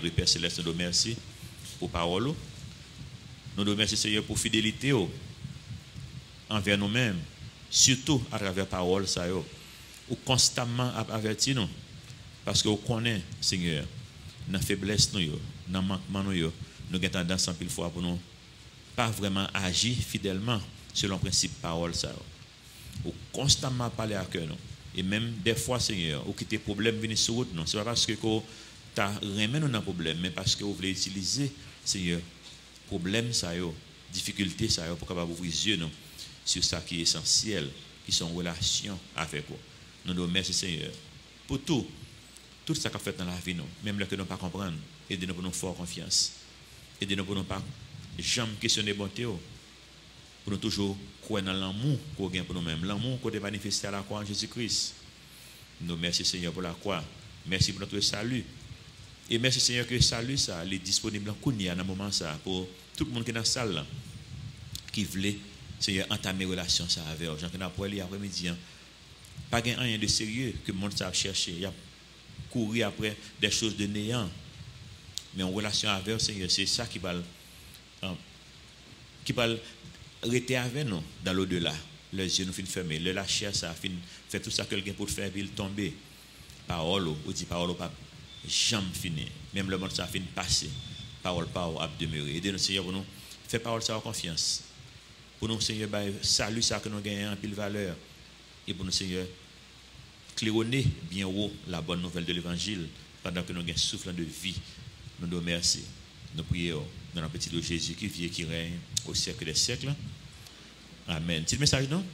Notre Père Céleste, nous remercie pour parole. Nous nous remercions, Seigneur, pour fidélité envers nous-mêmes, surtout à travers parole, ça ou constamment avertir nous, parce que nous connaissons, Seigneur, dans la faiblesse, dans le manquement, nous avons tendance en pile fois pour nous pas vraiment agir fidèlement selon le principe parole, ça ou constamment parler à cœur, nous. Et même des fois, Seigneur, ou quitter problème venir sur route, non, c'est pas parce que tu as remis nous dans problème, mais parce que vous voulez utiliser, Seigneur, problème, ça difficulté, ça pour capable ouvrir les yeux, non, sur ça qui est essentiel, qui sont en relation avec vous. Nous nous remercions, Seigneur, pour tout ça qu'on fait dans la vie, nous, même là que nous ne pas comprendre, aidez-nous pour nous faire confiance, aidez-nous pour nous pas jamais questionner bonté, pour nous toujours croire dans l'amour qu'on gagne pour nous-mêmes, l'amour qu'on a manifesté à la croix en Jésus-Christ. Nous remercions, Seigneur, pour la croix, merci pour notre salut, et merci, Seigneur, que le salut, ça, est disponible en Kounia, dans ce moment, ça, pour tout le monde qui est dans la salle, là, qui voulait, Seigneur, entamer relation ça avec eux. Jean qui n'a pas lu après-midi, pas rien de sérieux que le monde a cherché. Il a couru après des choses de néant. Mais en relation avec eux, Seigneur, c'est ça qui va rester avec nous dans l'au-delà. Les yeux nous finissent fermés. La chair, ça fait tout ça que quelqu'un peut faire, il tomber. Parole, ou dit parole, pas jamais fini. Même le monde, ça finit passer. Parole, a demeuré. Aidez-nous, Seigneur, pour nous faire parole, ça a confiance. Pour nous, Seigneur, salut ça que nous gagnons en pile valeur. Et pour nous, Seigneur, claironner bien haut la bonne nouvelle de l'évangile pendant que nous gagnons souffle de vie. Nous nous remercions. Nous prions dans le petit de Jésus qui vit et qui règne au siècle des siècles. Amen. Petit message, non?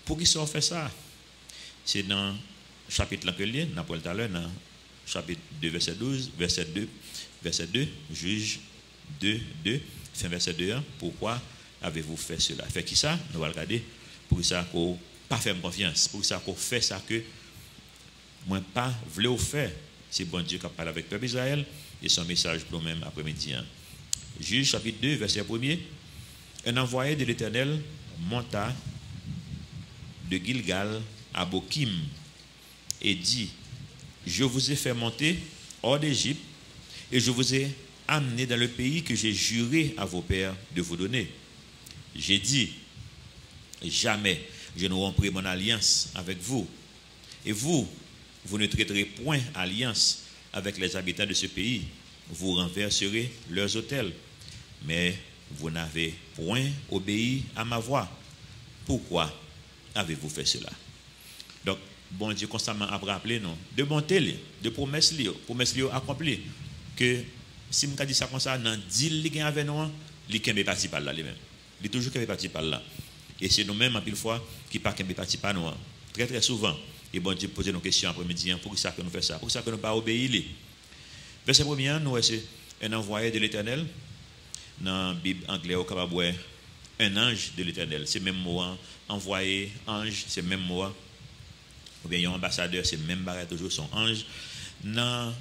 Pour qui ça fait ça? C'est dans le chapitre que nous avons parlé tout à l'heure, dans chapitre 2, verset 12, verset 2, Juge 2, fin verset 2, pourquoi avez-vous fait cela? Fait qui ça? Nous allons regarder. Pour ça qu'on pas faire confiance. Pour ça qu'on fait ça que moi pas voulais faire. C'est bon Dieu qui parle avec le peuple Israël et son message pour nous-mêmes après-midi. Juge chapitre 2, verset 1er. Un envoyé de l'Éternel monta de Gilgal à Bokim et dit: je vous ai fait monter hors d'Égypte et je vous ai amené dans le pays que j'ai juré à vos pères de vous donner. J'ai dit: jamais je ne romprai mon alliance avec vous. Et vous ne traiterez point alliance avec les habitants de ce pays. Vous renverserez leurs autels. Mais vous n'avez point obéi à ma voix. Pourquoi avez-vous fait cela? Donc, bon Dieu constamment a rappelé nous de bonté, de promesses accomplies. Que si je dis ça comme ça, dans 10 qui avec nous, il ne parti par là lui-même. Il est toujours parti par là. Et c'est nous-mêmes, en pile fois, qui ne parti par nous. Très très souvent. Et bon Dieu pose nos questions après-midi. Pour ça que nous faisons ça? Pour ça que nous ne pas obéir. Verset 1er, nous c'est un envoyé de l'Éternel. Dans la Bible anglaise, au Kababoué, un ange de l'Éternel. C'est même mot, envoyé, ange, c'est même mot. Ou bien un ambassadeur, c'est même barré toujours son ange. Dans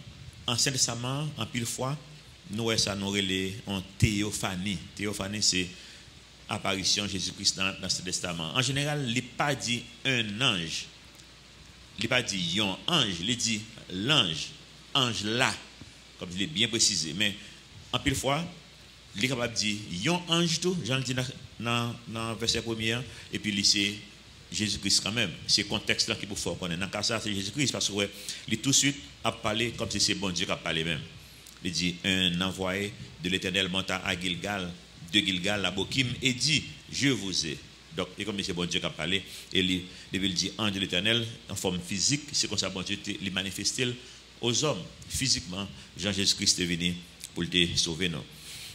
l'Ancien Testament, en pile fois, nous ça nous relève en théophanie. Théophanie, c'est apparition de Jésus-Christ dans l'Ancien Testament. En général, il n'est pas dit un ange. Il n'est pas dit un ange. Il dit l'ange. Ange là. Comme je l'ai bien précisé. Mais en pile fois, il est capable de dire un ange tout. J'en dis dans le verset 1er. Et puis, c'est Jésus-Christ quand même. C'est le contexte là qu'il faut connaître. Dans le cas ça, c'est Jésus-Christ. Parce qu'il tout de suite a parlé comme si c'est bon Dieu qui a parlé même. Il dit un envoyé de l'Éternel monta à Gilgal, de Gilgal à Bokim, et dit: je vous ai. Donc, et comme c'est bon Dieu qui a parlé, et il dit ange de l'Éternel en forme physique, c'est comme ça bon Dieu les manifesté aux hommes physiquement. Jean-Jésus-Christ est venu pour te sauver nous.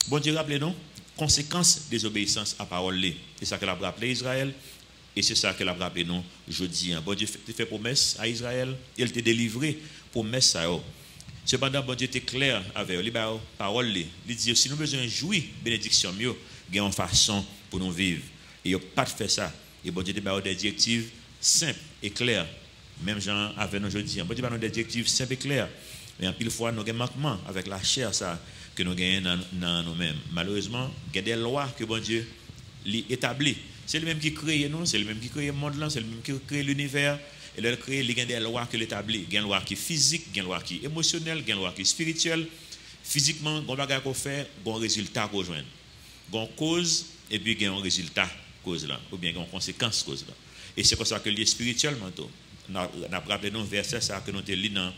Bon Dieu, rappelez-nous, conséquence des obéissances à parole. C'est ça qu'elle a rappelé Israël, et c'est ça qu'elle a rappelé nous jeudi. Bon Dieu fait promesse à Israël, et il t'a délivré promesse à eux. Cependant, bon Dieu était clair avec eux, les paroles. Il dit: si nous avons besoin de jouir bénédiction, mieux, il y a une façon pour nous vivre. Et il n'y a pas de faire ça. Et bon Dieu a des directives simples et claires. Même Jean avec nous aujourd'hui. Bon Dieu a des directives simples et claires. Mais en pile fois, nous avons un manquement avec la chair ça, que nous gagnons dans nous-mêmes. Malheureusement, il y a des lois que bon Dieu établit. C'est le même qui crée nous, c'est le même qui crée le monde là, c'est le même qui crée l'univers. Et là, créer, il y a des lois que l'établit. Il y a une loi qui est physique, il y a une loi qui est émotionnelle, il y a une loi qui est spirituelle. Physiquement, on va qu'on fait, un résultat qu'on joint. Une cause, et puis il y a un résultat cause là, ou bien une conséquence cause là. Et c'est comme ça que lié spirituellement, on a rappelé nos versets ça que nous avons lu dans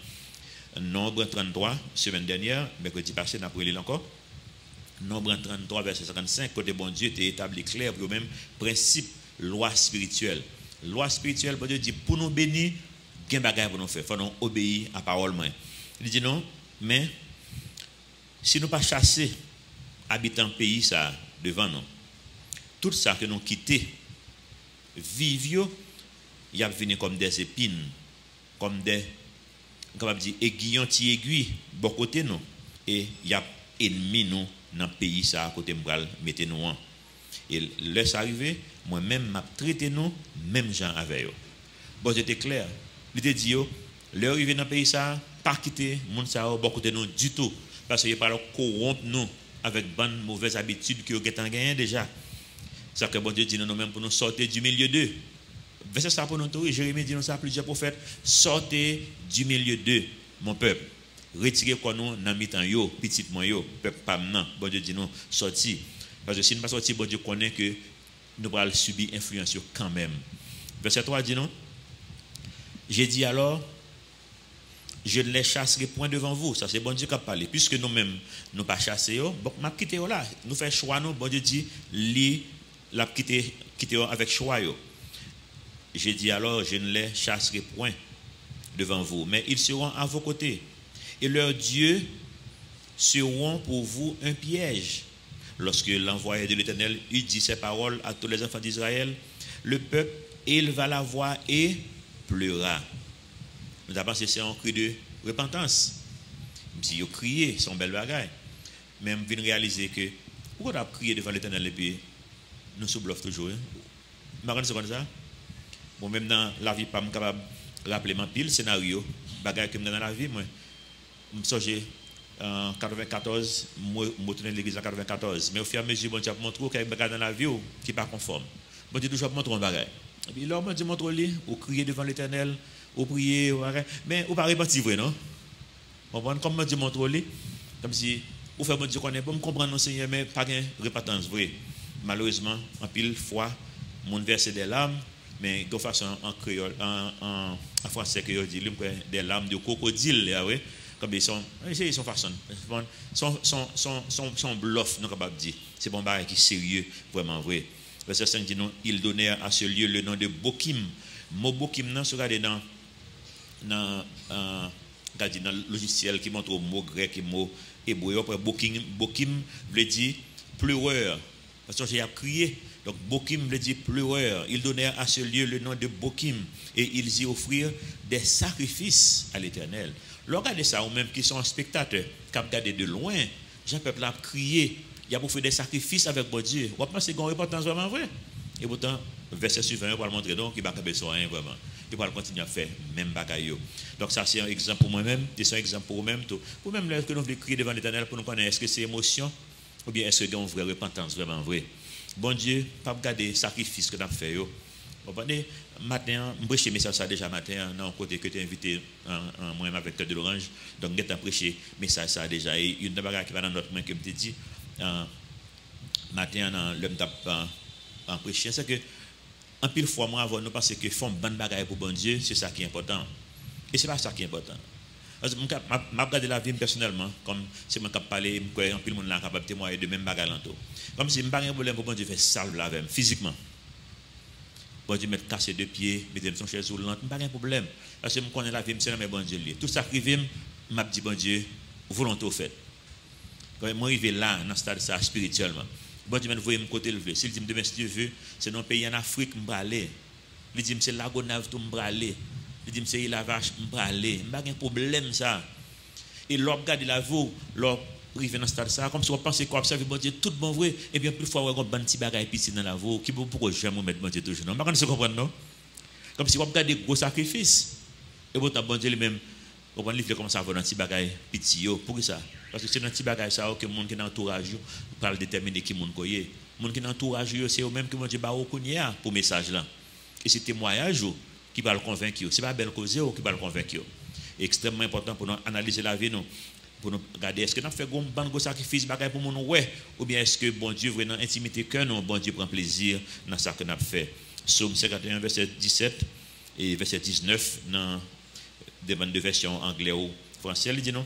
Nombre 33, semaine dernière, mercredi passé, nous avons lu encore. Nombre 33, verset 55, côté bon Dieu, est établi clair pour même principe, loi spirituelle. Loi spirituelle, bon Dieu dit, pour nous bénir, il y a des bagages pour nous faire, il faut nous obéir à la parole. Il dit non, mais si nous ne pas chasser habitants pays ça devant nous, tout ça que nous quittons, vivons, il y a venu comme des épines, comme des aiguillons qui aiguilles, bon côté nous, et il y a ennemis nous dans le pays ça à côté m'bral mettez nous en. Et laisse arriver, moi-même m'a traité nous même gens avec eux. Bon j'étais clair, il te dit leur arriver dans le pays ça, pas quitter monde ça bon côté nous du tout parce qu'il pas corrompre nous avec bonne mauvaise habitude que vous avez gagné déjà. Ça que bon Dieu dit nous même pour nous sortir du milieu d'eux. Verset ça pour nous tout, Jérémie dit nous ça plusieurs prophètes, sortez du milieu d'eux, mon peuple. Retirez quoi nous dans mi-temps yo, petit moi yo, peuple pas maintenant. Bon Dieu dit nous sorti parce que si nous pas sorti, bon Dieu connaît que nous allons subir influence quand même. Verset 3 dit non. J'ai dit alors je ne les chasserai point devant vous. Ça c'est bon Dieu qui a parlé. Puisque nous-mêmes nous pas chasser yo, bon m'a quitté là. Nous fait choix nous, bon Dieu dit li l'a quitter avec choix yo. J'ai dit alors je ne les chasserai point devant vous, mais ils seront à vos côtés. Et leurs dieux seront pour vous un piège. Lorsque l'envoyé de l'Éternel eut dit ces paroles à tous les enfants d'Israël, le peuple éleva la voix et pleura. Nous avons pensé c'est un cri de repentance. Si ils ont crié, c'est un bel bagage. Mais je viens réaliser que pourquoi on a crié devant l'Éternel et puis nous sous-bluffons toujours. C'est comme ça. Bon, même dans la vie, je ne suis pas capable de rappeler mon pile scénario, bagage que dans la vie, moi. Je suis en 94, je suis retourné à l'église en 94. Mais au fur et à mesure, je montre qu'il y a des bagages dans la vie qui ne sont pas conformes. Je dis toujours montrer un bagage. Et puis là, je dis montre-lui, ou crier devant l'Éternel, ou prier, mais ou pas repentir vrai, non? Comme je dis montre-lui, comme si, ou fait, je dis qu'on est bon, comprendre, Seigneur, mais pas de repentance vrai. Malheureusement, en pile fois, mon verset des larmes, mais de façon en créole, en français, que je dis, des larmes de crocodile, oui. Comme ils sont façon, son bluff, nous capable dire. C'est bon bagage qui est sérieux, vraiment vrai. Verset 5 dit non, ils donnèrent à ce lieu le nom de Bokim. Mot Bokim, non, se regarde dans le logiciel qui montre au mot grec et mot hébreu. Après Bokim veut dire pleureur. Parce que j'ai crié. Donc Bokim veut dire pleureur. Ils donnèrent à ce lieu le nom de Bokim et ils y offrirent des sacrifices à l'Éternel. Regardez ça, ou même qui sont spectateurs, qui ont regardé de loin, j'ai peuple a crié, il y a pour faire des sacrifices avec bon Dieu. On pense que c'est une importance vraiment vrai. Et pourtant, verset suivant, on va le montrer donc, il va pas besoin vraiment. Il va continuer à faire même bagaille. Donc ça c'est un exemple pour moi-même, c'est un exemple pour vous-même. Pour même lorsque nous voulons crier devant l'Éternel pour nous connaître, est-ce que c'est émotion ou bien est-ce que c'est une vraie repentance vraiment vrai. Bon Dieu, pas regarder les sacrifices que nous avons fait. Vous comprenez? Matin, je prêche message ça déjà matin, dans côté que tu es invité en moi avec Cœur de l'Orange. Donc, je prêché message ça déjà. Et une des bagages qui va dans notre main, que je te dis, matin, dans l'homme en prêcher, c'est que, en pile fois, moi, avant, nous pensons que font bonne bagaille pour bon Dieu, c'est ça qui est important. Et ce n'est pas ça qui est important. Parce que je regarde la vie personnellement, comme si je parle, en pile monde là capable de témoigner de même bagaille l'entour. Comme si je n'ai pas de problème pour bon Dieu faire salve la même, physiquement. Bon Dieu mettre casser deux pieds, mettre son chaise roulante, pas de problème. Parce que je connais la vie, c'est mais bon Dieu lié. Tout ça qui vient, m'a dit bon Dieu, volonté au fait. Quand moi arrivé là dans ce stade ça spirituellement. Bon Dieu me voyait me côté levé. S'il dit demain si Dieu veut, c'est non pays en Afrique me braler. Il dit c'est Lagonave tout me braler. Il dit c'est la vache me braler. Pas de problème ça. Et l'homme garde la vie, l'homme arrivé dans ce stade ça comme si on pensait qu'on observe bon Dieu tout bon vrai et bien plus fois on a un petit bagage petit dans la vie qui pourquoi jamais mettre bon Dieu toujours non pas qu'on se comprendre non comme si on regarde des gros sacrifices et pourtant bon Dieu lui-même on va livrer comme ça avoir un petit bagage petit pour ça parce que c'est un petit bagage ça que monde qui dans entourage parle déterminer qui monde koyé monde qui dans entourage c'est eux même que bon Dieu ba reconnaître pour message là et c'est témoignage qui va le convaincre. Ce n'est pas belle cause qui va le convaincre. C'est extrêmement important pour nous analyser la vie, nous, pour nous regarder, est-ce que nous faisons un bon sacrifice pour nous, ouais, ou bien est-ce que bon Dieu, vraiment, intimité que nous, bon Dieu prend plaisir dans ce que nous avons fait. Psaume 51, verset 17 et verset 19, dans des bandes de versions anglais ou français, il dit non.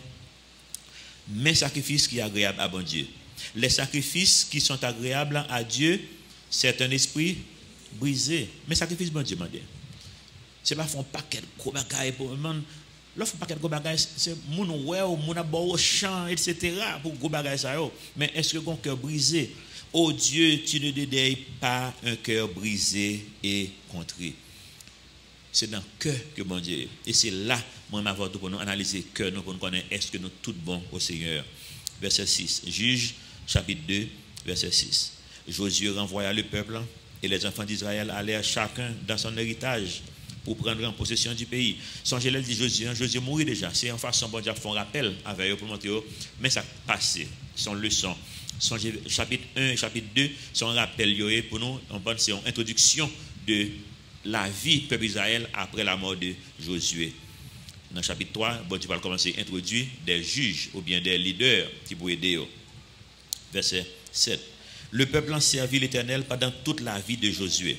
Mais sacrifices qui sont agréables à bon Dieu. Les sacrifices qui sont agréables à Dieu, c'est un esprit brisé. Mais sacrifice bon Dieu, mandé. C'est pas un paquet de gros bagailles pour man. Là, un paquet de gros bagailles, c'est mon ouais ou mon abord au champ, etc. pour gros bagailles ça. Mais est-ce que ton cœur brisé? Oh Dieu, tu ne dédaignes pas un cœur brisé et contrit. C'est dans le cœur que bon Dieu est. Et c'est là, moi, je vais pour nous analyser le cœur, nous, pour nous connaître est-ce que nous tous bons au Seigneur. Verset 6. Juge, chapitre 2, verset 6. Josué renvoya le peuple et les enfants d'Israël allèrent chacun dans son héritage pour prendre en possession du pays. Songez-le, dit Josué, Josué mourit déjà. C'est en façon, bon Dieu, font rappel avec eux pour montrer, mais ça passé, son leçon. Songez, chapitre 1 et chapitre 2, son rappel pour nous, on pense c'est une introduction de la vie du peuple Israël après la mort de Josué. Dans le chapitre 3, bon Dieu va commencer à introduire des juges ou bien des leaders qui pourraient aider. Verset 7. Le peuple a servi l'Éternel pendant toute la vie de Josué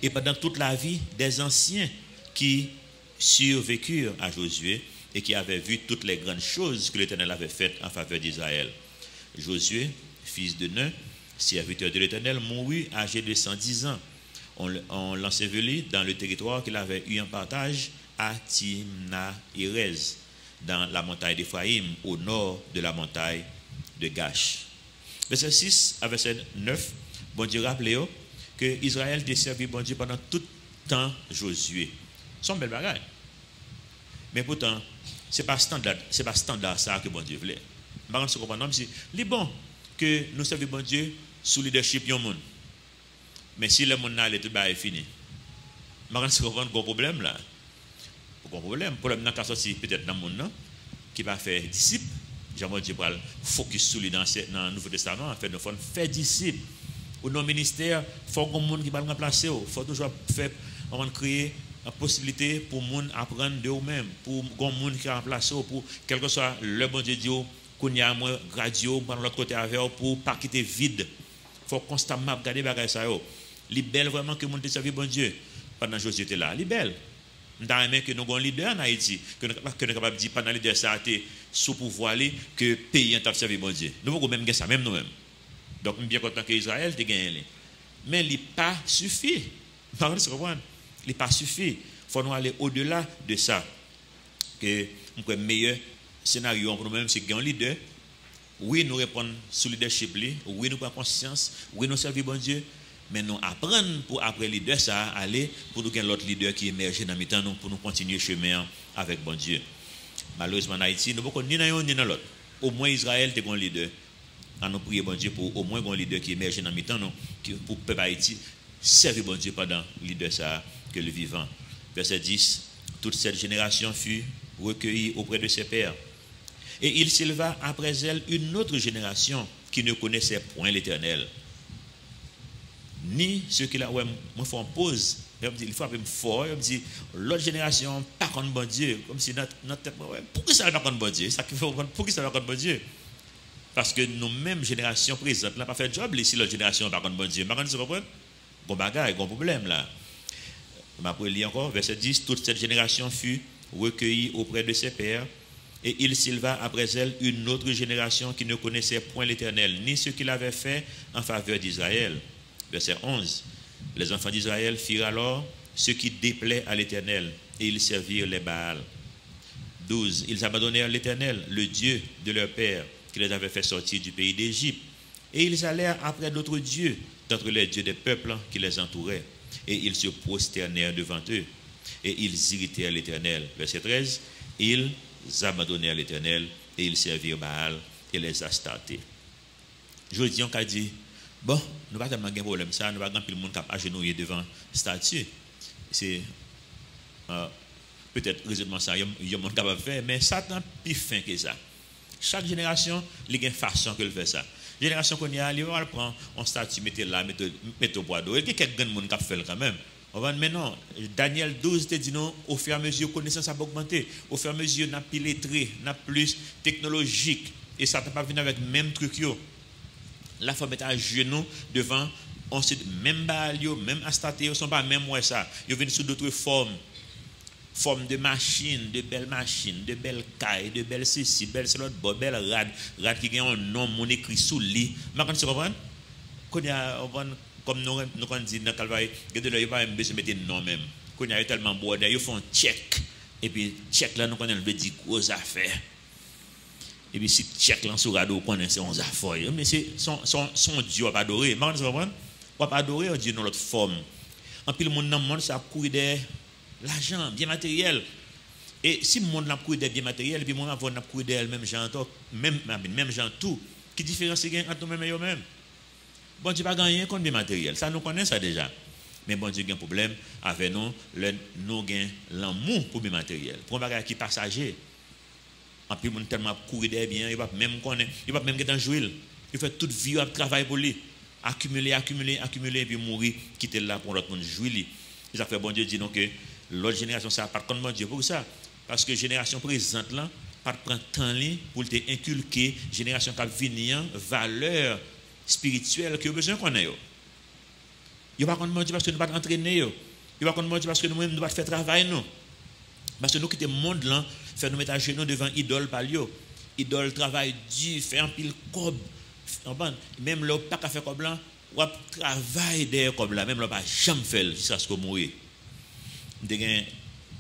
et pendant toute la vie des anciens qui survécurent à Josué et qui avaient vu toutes les grandes choses que l'Éternel avait faites en faveur d'Israël. Josué, fils de Nun, serviteur de l'Éternel, mourut âgé de 110 ans. On l'ensevelit dans le territoire qu'il avait eu en partage à Timna-Hérez, dans la montagne d'Éphraïm, au nord de la montagne de Gash. Verset 6 à verset 9, bon Dieu rappelez que Israël a servi bon Dieu pendant tout le temps Josué. C'est une belle bagaille. Mais pourtant, ce n'est pas standard ça que bon Dieu voulait. Par contre, ce qu'on comprend, c'est bon que nous servons bon Dieu sous le leadership du monde. Mais si le monde n'a tout est fini. Par contre, ce qu'on comprend, un problème là. Un problème. Le problème n'a qu'à sortir peut-être dans le monde qui va faire disciples. Jean-Paul Dieu va focus sur lui dans le Nouveau Testament, en fait, nous faisons faire disciples. Ou nos ministères, il faut que les gens qui va le remplacer. Il faut toujours faire, créer une possibilité pour les gens apprendre de eux-mêmes, pour les gens qui remplacent, pour quel que soit le bon Dieu, qu'on y a moins radio, par l'autre côté avec pour ne pas quitter vide. Il faut constamment regarder les bagages. Il est belle vraiment que le monde serve bon Dieu pendant que Josué était là. Il est belle. Nous avons aimé que nous avons un leader en Haïti, que nous sommes capables de dire pendant le leader ça a été sous pouvoir que le pays a servi bon Dieu. Nous pouvons même gagner ça, même nous-mêmes. Donc, nous sommes bien contents que Israël ait gagné. Mais il n'est pas suffit. Il n'est pas suffit. Il faut nous aller au-delà de ça. Que le meilleur scénario pour nous-mêmes, c'est gagner un leader. Oui, nous répondons sous le leadership. Oui, nous prenons conscience. Oui, nous servons bon Dieu. Mais nous apprenons pour après leader ça aller pour nous gagner l'autre leader qui émerge dans le temps pour nous continuer le chemin avec bon Dieu. Malheureusement en Haïti, nous ne pouvons ni dans l'un ni dans l'autre. Au moins Israël est un leader. Nous prions bon Dieu pour au moins un leader qui émerge dans le temps pour le peuple Haïti servir bon Dieu pendant le leader ça que le vivant. Verset 10. Toute cette génération fut recueillie auprès de ses pères. Et il s'éleva après elle une autre génération qui ne connaissait point l'Éternel. Ni ceux qui là, ouais, moi font pause, il faut appeler fort, il me dit, l'autre génération, pas contre bon Dieu, comme si notre tête, ouais, pourquoi ça va pas contre bon Dieu? Pourquoi ça va contre bon Dieu? Parce que nous-mêmes, génération présente, n'a pas fait job, si l'autre génération pas contre bon Dieu. Maintenant, vous comprenez? Bon bagaille, bon problème là. Je vais lire encore, verset 10, toute cette génération fut recueillie auprès de ses pères, et il s'éleva après elle une autre génération qui ne connaissait point l'Éternel, ni ce qu'il avait fait en faveur d'Israël. Verset 11. Les enfants d'Israël firent alors ce qui déplaît à l'Éternel, et ils servirent les Baals. 12. Ils abandonnèrent l'Éternel, le Dieu de leur père, qui les avait fait sortir du pays d'Égypte. Et ils allèrent après d'autres dieux, d'entre les dieux des peuples qui les entouraient. Et ils se prosternèrent devant eux. Et ils irritèrent l'Éternel. Verset 13. Ils abandonnèrent l'Éternel, et ils servirent Baal et les Astartés. Je dis, on a dit, bon, nous n'avons pas tellement de problème ça, nous n'avons pas de monde qui a agenouillé devant la statue. C'est peut-être raisonnement ça, il y a un monde capable de faire, mais Satan est plus fin que ça. Chaque génération, il y a une façon qu'elle fait ça. La génération qu'on y a, il va prendre un statut, mettre là, mettre au bois d'eau. Il y a quelques gens qui fait quand même. Maintenant, Daniel 12 te dit non, au fur et à mesure, connaissance a augmenté. Au fur et à mesure, n'a plus lettré, n'a plus technologique. Et ça n'a pas venu avec le même truc. La femme est à genoux devant, on sait, même balio, même astaté, ils ne sont pas même ouais ça. Ils viennent sous d'autres formes. Forme de machines, de belles machines, de belles cailles, de belles ceci, belles slot, belles rad qui ont un nom, mon écrit sous le lit. Mais quand tu comprends, comme nous dit dans le Calvaire, il n'y a pas besoin de mettre nom même. Quand il y a tellement beau, ils font check. Et puis, check là, nous connaissons le dit gros affaires. Et puis, si check là, sur radio, on connaît ces 11 affaires. Mais c'est son Dieu, on va adorer. Mais tu comprends? On va adorer, on dit dans l'autre forme. En plus, le monde dans le monde, ça court de l'argent, bien matériel. Et si le monde n'a pas de bien matériel, et puis le monde n'a pas de même gens, même gens tout, qui différencie entre nous-mêmes et eux-mêmes? Bon Dieu pas gagné contre bien matériel. Ça nous connaît ça déjà. Mais bon Dieu a un problème avec nous, nous avons l'amour pour bien matériel. Pour un bagage qui est passager. En plus, on tellement courir des biens, il va même connaître, il va même être en jouir. Il fait toute vie à travailler pour lui. Accumuler, et puis mourir, quitter là pour l'autre monde jouir. Ça fait bon Dieu dit donc que l'autre génération, ça par contre, bon Dieu, pour ça. Parce que la génération présente là, pas prendre temps pour te inculquer, génération qui vient, valeur spirituelle que vous besoin qu'on ait. Il va contre Dieu parce que nous ne pas entraîner. Il va contre Dieu parce que nous-mêmes ne pas faire travail nous. Parce que nous quittons le monde là, faire nous mettre à genoux devant idole par lui. Idole travail dur, faire un pile cob. Même là, pas qu'à faire comme là, ou travail derrière comme là, même là, pas jamais faire jusqu'à ce qu'on mourir.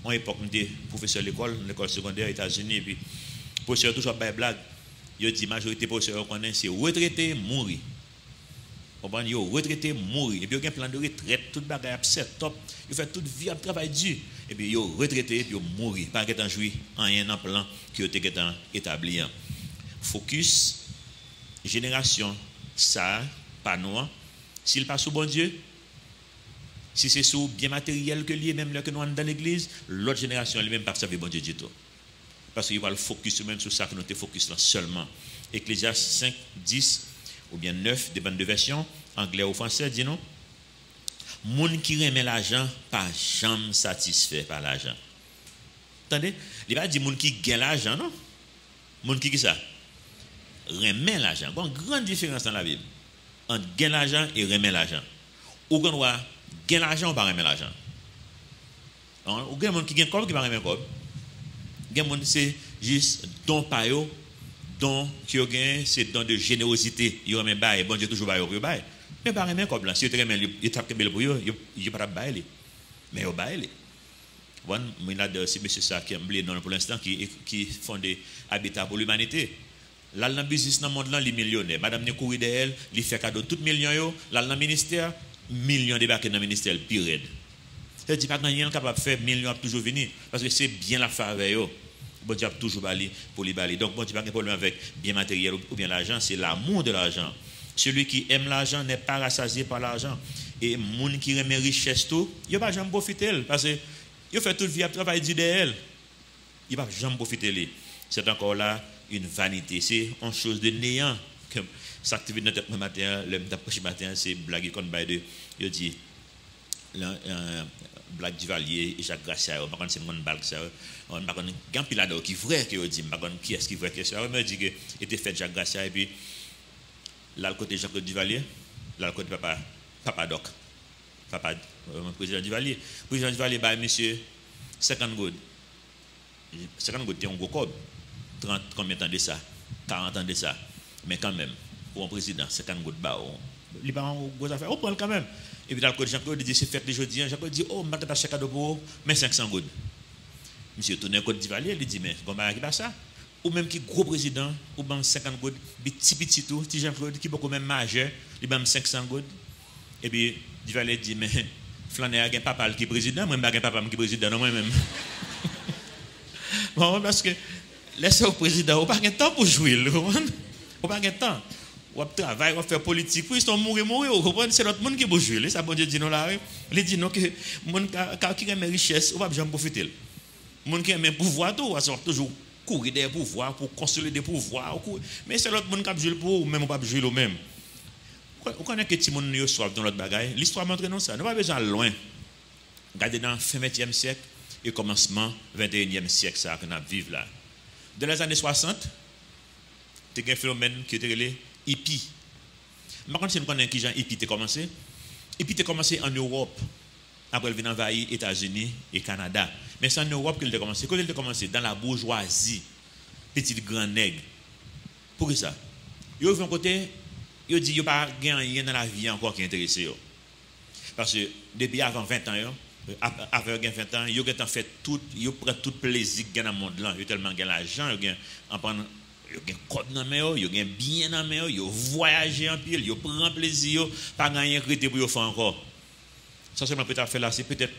En époque, j'étais professeur de l'école secondaire aux États-Unis, et puis, le professeur toujours pas blague. Il dit, la majorité des professeurs connaissent, c'est retraité, mourir. Il retraité, mourir. Et puis, il y a un plan de retraite, tout le bagage, c'est top. Il fait toute vie, travail dur. Et puis, il retraité, et puis, il mourir. Pas qu'être en jouir, en un plan qui a été établi. Focus, génération, ça, pas nous. S'il passe au bon Dieu, si c'est sous bien matériel que lui, même là que nous sommes dans l'église, l'autre génération elle-même pas servir bon Dieu du tout. Parce qu'il va le focus même sur ça que nous te focus là seulement. Ecclésiaste 5, 10 ou bien 9, dépend de version, anglais ou français, dit non. Moun qui remet l'argent, pas jamais satisfait par l'argent. Attendez, il va dire moun qui gagne l'argent, non? Moun qui ça? Remet l'argent. Il y a une grande différence dans la Bible entre gagner l'argent et remet l'argent. Ou qu'on voit gagner l'argent ou pas remettre l'argent. Ou gagne monde qui gagne comme qui pas remettre comme. Gagne monde c'est juste don pa yo, don qui yo gagne c'est don de générosité. Yo remet bail, bon Dieu toujours bail pour bail. Mais pas remettre comme là, si tu remet il tape que pour yo, yo pas bail. Mais yo bail. Bon, il y a de ces monsieur ça qui emblé pour l'instant qui font des habitats pour l'humanité. Là, dans le business dans le monde, il est millionnaire. Madame ne courir d'elle, il fait cadeau tout millions. Là, dans le ministère, millions débarquent dans le ministère, pire. Ça ne dit pas que rien capable de faire, millions a toujours venir. Parce que c'est bien la faveur. Bon Dieu a toujours bali pour les bali. Donc, bon Dieu n'a pas de problème avec bien matériel ou bien l'argent, c'est l'amour de l'argent. Celui qui aime l'argent n'est pas rassasié par l'argent. Et les gens qui aiment richesse tout, il ne va pas jamais profiter. Parce que il fait toute vie à travailler d'elle. Il ne va jamais profiter. C'est encore là une vanité, c'est une chose de néant. Ça active notre tête le matin, le matin, c'est blague qu'on baille de, il dit, blague Duvalier et Jacques Gracia, on va c'est une blague ça, on va connaître grand pilado qui vrai que dit, on va qui est-ce qui vrai que ça, on me dit que était fait Jacques Gracia et puis là le côté Jacques Duvalier, là le côté papa Doc, papa président Duvalier bah monsieur 50 gouttes, 50 gouttes c'est un gros cob. 30 combien de temps de ça 40 ans de ça mais quand même pour un président 50 gouttes bas il pas une grosse affaire on prend quand même et puis dans le code Jean-Claude dit c'est fête de jeudi Jean-Claude dit oh m'a acheté cadeau pour mais 500 gouttes monsieur tourne code Duvalier il dit mais comment qui pas ça ou même qui gros président ou ben 50 gouttes petit tout petit Jean-Claude qui beaucoup même majeur il ben 500 gouttes et puis Duvalier dit mais Flaner a un papa qui président moi pas un papa qui président non moi même bon parce que laissez au président, on n'a pas de temps pour jouer, on n'a pas de temps. On travaille, on fait politique, puis ils sont mourir, c'est l'autre monde qui peut jouer. Ça, bon Dieu dit non là, il dit non que monde qui a mes richesses, on va jamais profiter. Monde qui a mes pouvoirs, tout, on va toujours courir des pouvoirs pour construire des pouvoirs. Mais c'est l'autre monde qui a joué pour ou même on pas jouer le même. Vous connaissez que tout le monde est soif dans l'autre bagaille. L'histoire montre nous ça. Nous n'avons pas besoin loin. Regardez dans fin 20e siècle et commencement 21e siècle, ça qu'on a vivre là. Dans les années 60, il y a un phénomène qui était le hippie. Par contre, si nous connaissons qui Jean hippie a commencé, hippie a commencé en Europe. Après, il vient envahir les États-Unis et le Canada. Mais c'est en Europe qu'il a commencé. Quand il a commencé, dans la bourgeoisie, petit grand nègre. Pour ça, il y a un côté, il dit qu'il n'y a pas rien dans la vie encore qui intéresse. Parce que depuis avant 20 ans, avant 20 ans, il a fait tout, il prend tout plaisir dans le monde là. Il a tellement de l'argent, il a un code dans main, il a un bien dans main, il a voyagé en pile, il prend plaisir, pas gagner crédit pour faire encore. Ça seulement peut-être faire là, c'est peut-être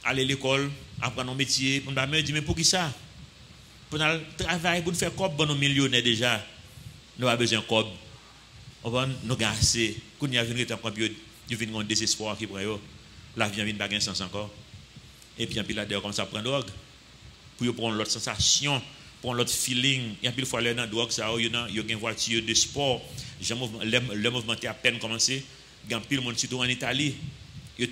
aller à l'école, apprendre un métier, on va me dire mais pour qui ça? Pour travailler pour faire comme bon millionnaire déjà. Nous avons besoin de cob. On va nous gasser. Quand il y a une étape il vient un désespoir qui prend la vie vient pas sens encore. Et puis là comme ça prend drogue pour prendre l'autre sensation, prendre l'autre feeling. Et puis fois aller dans drogue ça il y a une voiture de sport. Le mouvement a à peine commencé. Il y a pile monde surtout en Italie. Il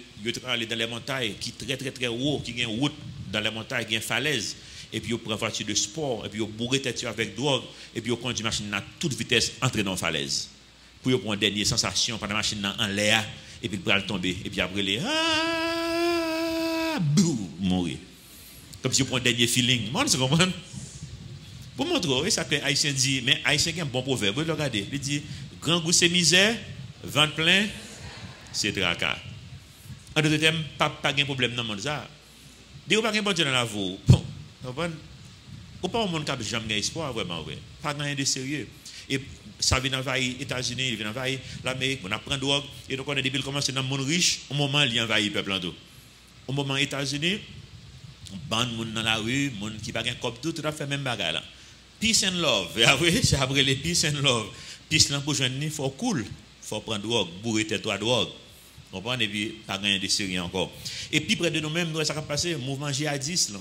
aller dans les montagnes qui très très très haut, qui a une route dans les montagnes, qui a une falaise. Et puis, il prend une voiture de sport, et puis, il bourre tête avec drogue, et puis, il conduit une machine à toute vitesse, entrer dans la falaise. Pour prendre une dernière sensation pendant la machine en l'air, et puis, il prend le tomber, et puis, après, il mourir. Comme si il prend un dernier feeling. Moi, vous comprenez? Pour montrer, ça que Haïtien dit, mais Haïtien a un bon proverbe, vous regardez, il dit, grand goût c'est misère, ventre plein, c'est tracas. En d'autres termes, pas de problème dans le monde. Dis-vous pas de bon Dieu dans la vie. Ou pas un monde qui n'a jamais espoir, vraiment, ouais. Pas rien de sérieux. Et ça vient envahir les États-Unis, il vient envahir l'Amérique, on apprend drogue, et donc on a des villes commencent dans le monde riche, au moment où il envahit le peuple en tout. Au moment les États-Unis, bande monde dans la rue, monde qui n'a pas de tout a fait même bagarre là. Peace and love. C'est après les peace and love. Peace là pour jeune, il faut cool, il faut prendre drogue, bourrer tête à drogue. On prend et puis pas rien de sérieux encore. Et puis près de nous-mêmes, nous ça va passer mouvement djihadiste là.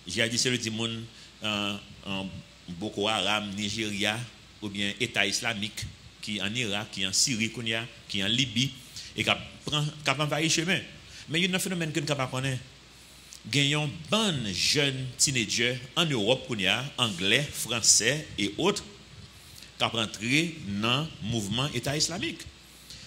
Djihadiste c'est le dit monde en Boko Haram, Nigeria ou bien État islamique qui en Irak, qui en Syrie, qui en Libye et qui envahit chemin. Mais il y a un phénomène que nous ne connaissons pas. Gagnons bonnes jeunes teenagers en Europe, anglais, français et autres, qui ont rentré dans le mouvement État islamique.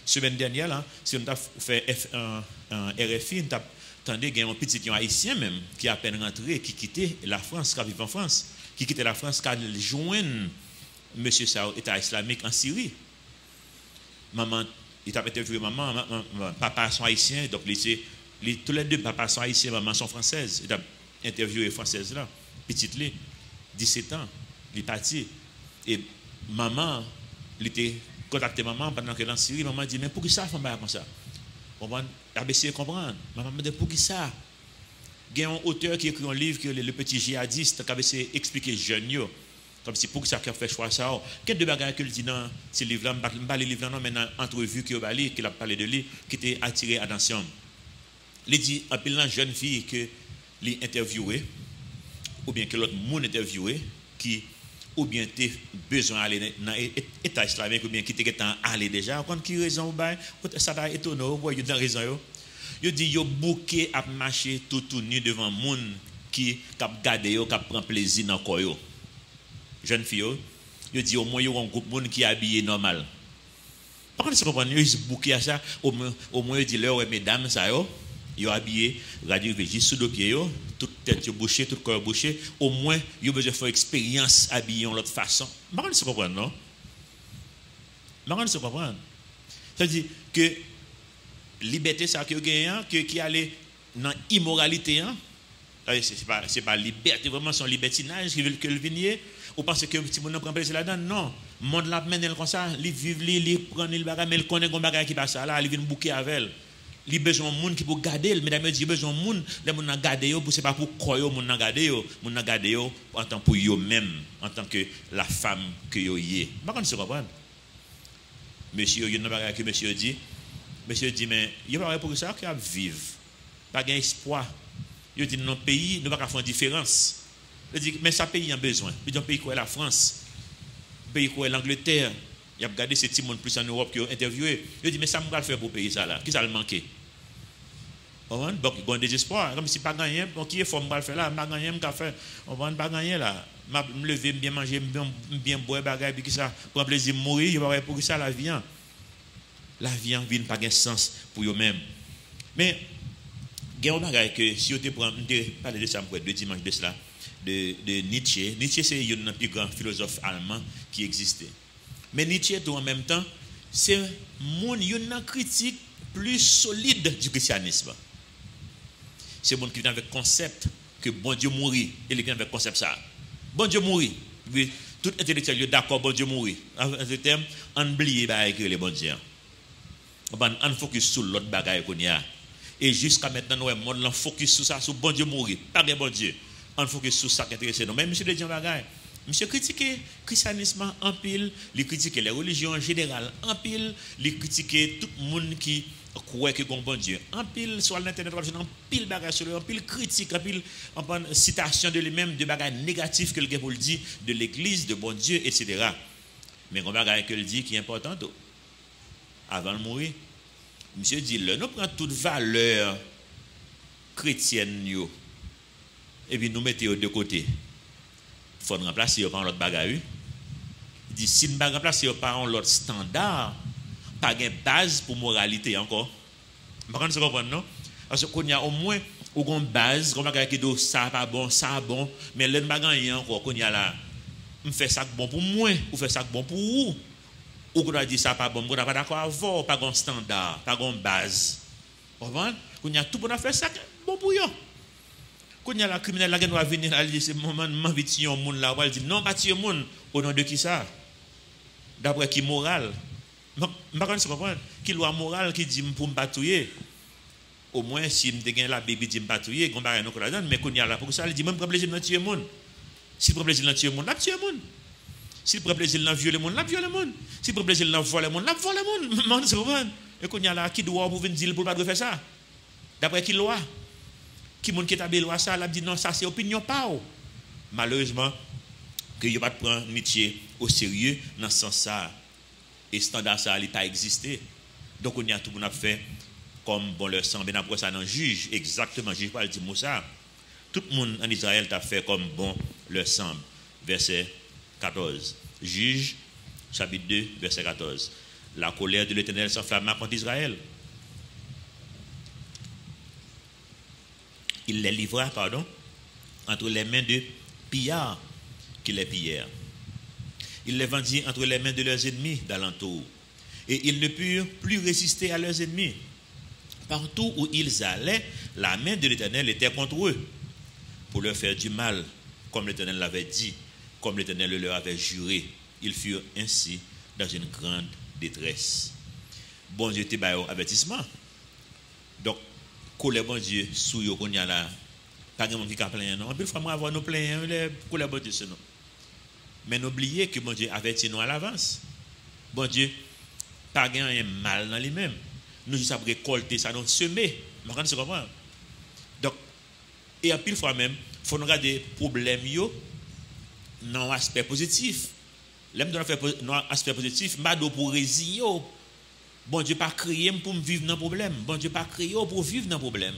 Semaine dernière, là, si on a fait un RFI, on a entendu un petit haïtien même qui a à peine rentré, qui quittait la France, qui vit en France, qui quittait la France, qui a joint M. Sao, État islamique en Syrie. Maman, il a interviewé maman, papa sont haïtiens, donc tous les deux papas sont haïtiens, maman sont françaises. Il a interviewé les françaises là, petite, 17 ans, il est parti. Et maman, il était contacté maman pendant qu'elle est en Syrie. Maman dit, mais pour qui ça, femme comme ça? On va essayer de comprendre. Maman me dit, pour qui ça? Il y a un auteur qui écrit un livre, qui est le petit djihadiste, qui a essayé d'expliquer jeunes, comme si pour qui ça qui a fait choix ça. Quel de bagages qu'il dit dans ce livre-là, je ne pas le livre, mais dans l'entrevue qu'il a parlé de lui, qui était attiré attention. Il dit, en pile jeune fille que l'ai interviewé, ou bien que l'autre monde interviewé, qui ou bien tu as besoin d'aller dans l'État islamique, ou bien qui t'es allé déjà, quand qui raison ou bien, ça t'a étonné, ou bien il a raison. Il dit, il bouquet à marcher tout nu devant le monde qui regarde, qui prend plaisir dans le corps. Jeune fille, il dit, au moins, il y a un groupe de monde qui est habillé normal. Par contre, si vous comprenez, il bouquet à ça, au moins, il dit, là, mesdames, ça, ils ont habillé, radio juste sous le pied, toute tête bouchée, tout corps bouché. Au moins, ils ont besoin de faire expérience habillée de l'autre façon. Je ne comprends pas, non? Je ne comprends pas. Ça veut dire que liberté, ça qui allait dans l'immoralité, ce n'est pas liberté, vraiment son libertinage qui veut que le vignier. Ou parce que petit monde prend plaisir là-dedans? Non. Le monde l'a mené comme ça, il vit, il prend le bagage, mais il connaît un bagage qui passe là, il vient bouquer avec elle. Il a besoin de monde qui peut garder, mesdames, il a besoin de monde, les gens qui garder, ce n'est pas pour croire, les gens qui garder en tant pour eux-mêmes, en tant que la femme que vous êtes. Je ne comprends pas. Monsieur, il y a une chose que monsieur dit, mais il n'y a pas pour ça qu'il y a vivre, pas d'espoir. Il dit, dans notre pays, nous ne pouvons pas faire une différence. Il dit, mais ça pays a besoin. Il dit, un pays comme la France, un pays comme l'Angleterre. Il a regardé ces petits monde plus en Europe qui ont interviewé. Il dit, mais ça me va le faire pour payer ça là. Qui ça le manquer? On va donc il y a désespoir comme si pas gagné bon qui est forme va faire là pas gagné me faire on va pas gagner là m'a me lever bien manger bien boire bagaille puis ça prendre plaisir mourir il va pour ça la vie vient pas gain sens pour eux même mais il y a un bagaille que si on te prend parler de ça deux dimanches de cela de Nietzsche c'est un des plus grands philosophes allemands qui existait mais Nietzsche tout en même temps c'est une critique plus solide du christianisme. C'est monde qui vient avec concept que bon Dieu mourit et il vient avec concept ça. Bon Dieu mourit. Tout intellectuel est d'accord bon Dieu mourit. En ce terme, on oublie que les bon Dieu. On focus sur l'autre bagaille qu'on y a. Et jusqu'à maintenant nous monde focus sur ça sur bon Dieu mourir, pas de bon Dieu. On focus sur ça qui intéresse nous. Même monsieur de Dieu bagaille monsieur critique le christianisme en pile, il critique les religions en général en pile, il critique tout le monde qui croit que bon Dieu. En pile sur l'internet, en pile bagage sur lui, en pile critique, en pile citation de lui-même, de bagages négatifs que le gars pour le dire de l'église, de bon Dieu, etc. Mais on bagage que le dit qui est important avant de mourir. Monsieur dit nous prenons toute valeur chrétienne et puis nous mettons de côté. Il faut remplacer par l'autre bagage. Il dit si nous ne remplacer par l'autre standard, pas de base pour moralité encore. Vous comprenez non? Parce qu'on y a au moins une base, comme bagage qui dit ça pas bon, ça bon, mais le bagage encore qu'on y a là, on fait ça bon pour moi, ou fait ça bon pour vous. Ou qu'on a dit ça pas bon, on n'a pas d'accord avant, pas de standard, pas de base. Vous comprenez? Qu'on y a tout pour faire ça bon pour vous. Quand il y a la criminelle qui va venir, elle dit c'est moment de tuer un monde là, elle dit non, pas tuer un monde au nom de qui ça? D'après qui moral? Je ne comprends pas. Qui loi morale qui dit pour me pas tuer? Au moins si me gagne la Bible dit me pas tuer, on va rien mais quand il y a là pour ça, elle dit même prend plaisir de tuer un monde. Si prend plaisir de tuer un monde, la tuer un monde. Si prend plaisir de violer un monde, la violer un monde. Si prend plaisir de voler un monde, la voler un monde. Man se comprend? Et quand il y a là qui doit pour venir dire pour pas faire ça? D'après qui loi? Qui monde qui établit loi ça, elle dit non, ça c'est opinion pas. Malheureusement, que il pas prendre Nietzsche au sérieux dans ce sens ça et standard ça il pas existé. Donc on y a tout on a fait comme bon leur semble après ça dans juge exactement juge pas le dire ça. Tout le monde en Israël t'a fait comme bon leur semble. Verset 14. Juge chapitre 2 verset 14. La colère de l'Éternel s'enflamma contre Israël. Il les livra, entre les mains de pillards qui les pillèrent. Il les vendit entre les mains de leurs ennemis d'alentour. Et ils ne purent plus résister à leurs ennemis. Partout où ils allaient, la main de l'Éternel était contre eux, pour leur faire du mal, comme l'Éternel l'avait dit, comme l'Éternel le leur avait juré. Ils furent ainsi dans une grande détresse. Bon Dieu te baille avertissement. Donc, colère bon Dieu sous yo qu'on y a là pas grand monde qui plaint non puis faut avoir nous plaint les colère bon Dieu non mais n'oubliez que bon Dieu avertit nous à l'avance bon Dieu pas un mal dans lui-même nous juste après récolter ça donc semer vous comprenez donc et à pile fois même faut nous regarder problème yo dans aspect positif l'aime dans aspect positif mado pour résilier. Bon Dieu pas créé pour vivre dans le problème. Bon Dieu pas créé pour vivre dans le problème.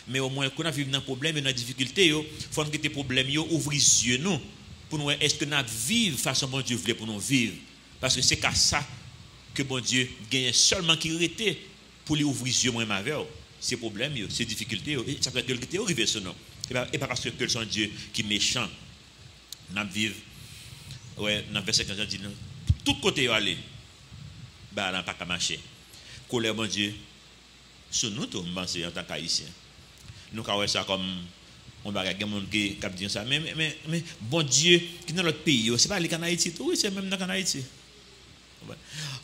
Mais au moins, quand on vit dans le problème et dans la difficulté, il faut que les problèmes ouvrent les yeux nous pour nous est-ce que nous vivons façon bon Dieu voulait pour nous vivre. Parce que c'est qu'à ça que bon Dieu gagne seulement qui était pour lui ouvrir les yeux moi avec ces problèmes, ces difficultés, et ça peut être que tu es arrivé sur nous. Et pas parce que c'est un Dieu qui est méchant. Nous vivons, ouais, dans le verset 15, dit tout côté aller, bah, n'a pas qu'à marcher. Colère, bon Dieu, sur nous, tout, je en tant qu'haïtien. Nous, avons ça comme on va regarder des gens qui disent ça. Mais, bon Dieu, qui est dans notre pays, ce n'est pas les Haïti, oui, c'est même dans Haïti.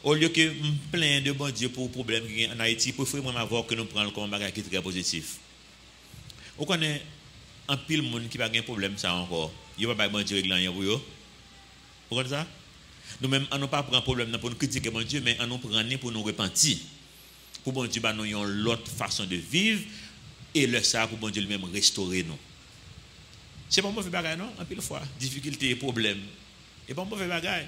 Au lieu que plein de bon Dieu pour problème en Haïti, pour faire avoir que nous prenons comme un bagage qui est très positif. On connaît un pile de monde qui n'a pas de problème ça encore. Il n'y a pas de bon Dieu réglant pour eux. Vous comprenez ça? Nous-mêmes, on n'a pas pris un problème pour nous critiquer bon Dieu, mais on nous prend pour nous repentir. Pour bon Dieu, nous avons l'autre façon de vivre et le ça pour bon Dieu lui-même restaurer nous. C'est pas un mauvais bagage, non? Un pile fois, difficulté, problème. Et pas un mauvais bagage.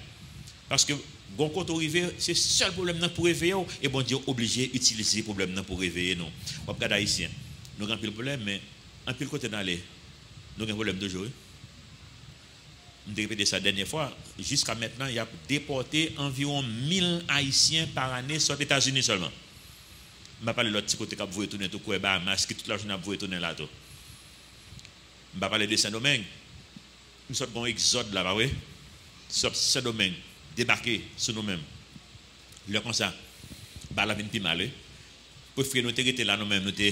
Parce que, quand on arrive, c'est le seul problème pour réveiller, et bon Dieu est obligé d'utiliser le problème pour réveiller nous. On regarde haïtien. nous avons un pile problème, mais un pile côté d'aller, nous avons un problème toujours. Je répété ça la dernière fois, jusqu'à maintenant, il y a déporté environ 1000 Haïtiens par année sur les États-Unis seulement. Je ne vais pas parler de l'autre petit côté qui a voulu retourner tout quoi, Bahamas, qui toute la journée a voulu retourner là. Je ne vais pas parler de Saint-Domingue. Nous sommes en exode là, oui. Saint-Domingue, débarquer sur nous-mêmes. Le comme ça, la vie n'est pas mal. Pour faire nous été là nous-mêmes, nous te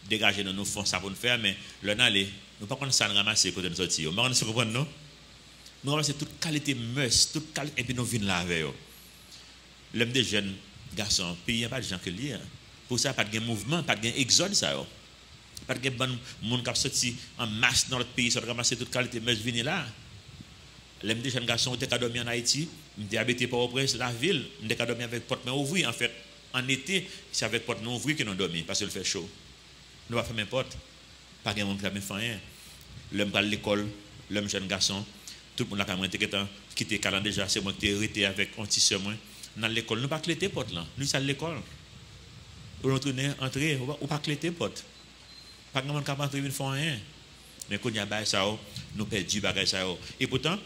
dégager dans nos fonds, ça pour nous faire, mais le n'aller, nous ne pouvons pas ça ramasser quand nous sortir. Nous ne comprenons pas, non? Nous avons toute qualité mœurs, toute qualité, et puis nous venons là avec eux. L'homme des jeunes garçons, pays, il n'y a pas de gens qui lient. Pour ça, pas de mouvement, pas de exode, ça. Pas de bon monde qui a sorti en masse dans notre pays, ça a ramassé toute qualité mœurs, venir là. L'homme des jeunes garçons, on a dormi en Haïti, on a habité par au prince, la ville, on a dormi avec porte-main ouvrie. En fait, en été, c'est avec porte-main ouvrie que nous dormons, parce qu'il fait chaud. Nous ne pouvons pas faire n'importe. Pas de monde qui a fait rien. L'homme à l'école, l'homme jeune garçon, tout le monde a quitté le déjà, c'est moi qui ai arrêté avec un petit soeur. Dans l'école, nous ne pouvons pas cléter potes là. Nous sommes à l'école. Nous retournons, entrer, ou pas cléter potes. Pas de monde qui a entrer, ils ne font rien. Mais quand il y a ça, nous perdons ça. Et pourtant,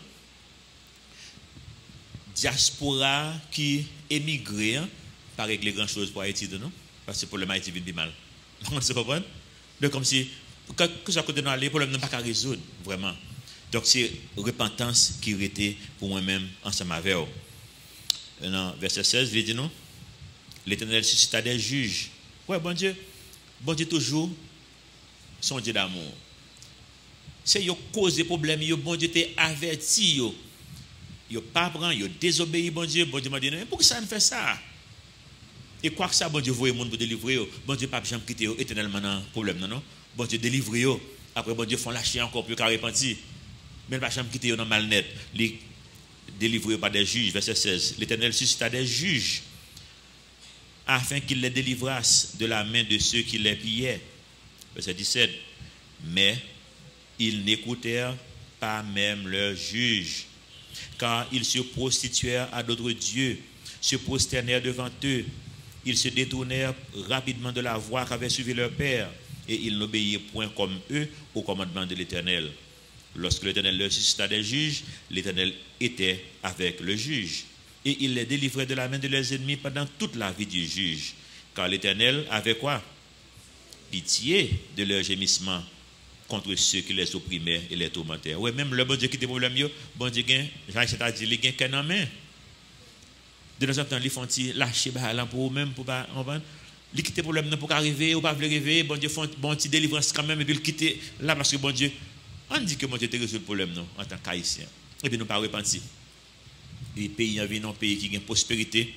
diaspora qui émigre, pas régler grand chose pour Haïti, non? Parce que pour le Haïti vient mal. Vous comprenez? Donc, comme si, que ça côté dans les problèmes, n'a pas qu'à résoudre, vraiment. Donc, c'est repentance qui était pour moi-même ensemble avec eux. Dans verset 16, il dit non? L'Éternel suscita des juges. Ouais, bon Dieu toujours, son Dieu d'amour. C'est yo cause des problèmes, yo bon Dieu t'est averti yo. Yo pas prend, yo désobéi bon Dieu m'a dit non, pourquoi ça ne fait ça? Et quoi que ça, bon Dieu voyez monde pour délivrer yo. Bon Dieu pas jamais quitter yo éternellement dans problème non. Bon Dieu délivre yo. Après bon Dieu font lâcher encore plus qu'à repentir. Mais pas jamais quitter yo dans mal net. Les délivrer par des juges verset 16. L'Éternel suscita des juges afin qu'il les délivrasse de la main de ceux qui les pillaient. Verset 17. Mais ils n'écoutèrent pas même leurs juges, car ils se prostituèrent à d'autres dieux, se prosternèrent devant eux. Ils se détournèrent rapidement de la voie qu'avait suivi leur père, et ils n'obéirent point comme eux au commandement de l'Éternel. Lorsque l'Éternel leur suscita des juges, l'Éternel était avec le juge, et il les délivrait de la main de leurs ennemis pendant toute la vie du juge, car l'Éternel avait quoi? Pitié de leurs gémissements contre ceux qui les opprimaient et les tourmentaient. Oui, même le bon Dieu qui était problème, bon Dieu, c'est-à-dire, il gagne qu'un homme. De temps en temps, ils font lâcher pour eux-mêmes, pour pas en vendre. Ils quittent le problème pour arriver, ou pas arriver, bon Dieu, font bon petit délivrance quand même, et puis ils quittent là parce que bon Dieu, on dit que bon Dieu te résout le problème, non, en tant qu'haïtien. Et puis nous pas repentir. Les pays, il y a un pays qui a une prospérité.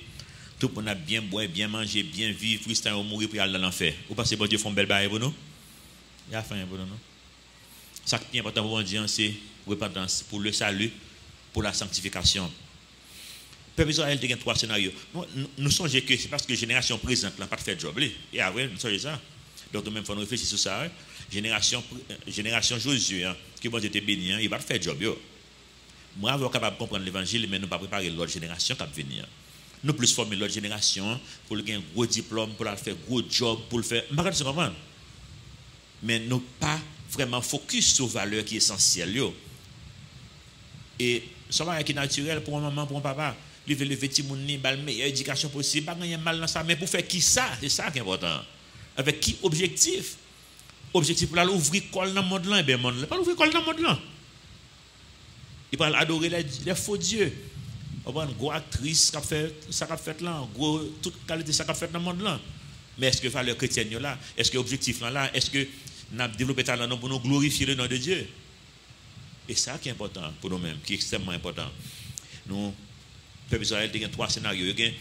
Tout le monde a bien boire, bien manger, bien vivre, Christian ou mourir pour aller dans l'enfer. Ou parce que bon Dieu font belle baille pour nous? Il y a fait pour nous, non? Ce qui est important pour bon Dieu, c'est repentance pour le salut, pour la sanctification. Le peuple Israël a 3 scénarios. Nous songeons que c'est parce que la génération présente n'a pas fait de job. Et après, nous songeons ça. Donc, nous-mêmes, il faut réfléchir sur ça. Génération Josué, qui bon Dieu était béni, il va faire de job. Moi, je suis capable de comprendre l'évangile, mais nous ne pas préparer l'autre génération qui va venir. Nous plus former l'autre génération pour le gagner un gros diplôme, pour le faire un gros job, pour le faire. Je ne comprends. Mais nous pas vraiment focus sur la valeur qui est essentielle. Et ça va être naturel pour un maman, pour un papa. Il veut lever petit monde, la meilleure éducation possible, pas gagner mal dans ça, mais pour faire qui ça? C'est ça qui est important. Avec qui objectif? Objectif pour ouvrir l'école dans le monde là, et bien, le monde pas ouvrir l'école dans le monde là. Il va adorer les faux dieux. On va une grosse actrice qui a fait ça qu'a fait là, toute qualité ça qu'a fait dans le monde là. Mais est-ce que valeur chrétienne là? Est-ce que objectif là? Est-ce que nous avons développé talent pour nous glorifier le nom de Dieu? Et ça qui est important pour nous-mêmes, qui est extrêmement important. Nous, le peuple Israël, il y a 3 scénarios. Il y a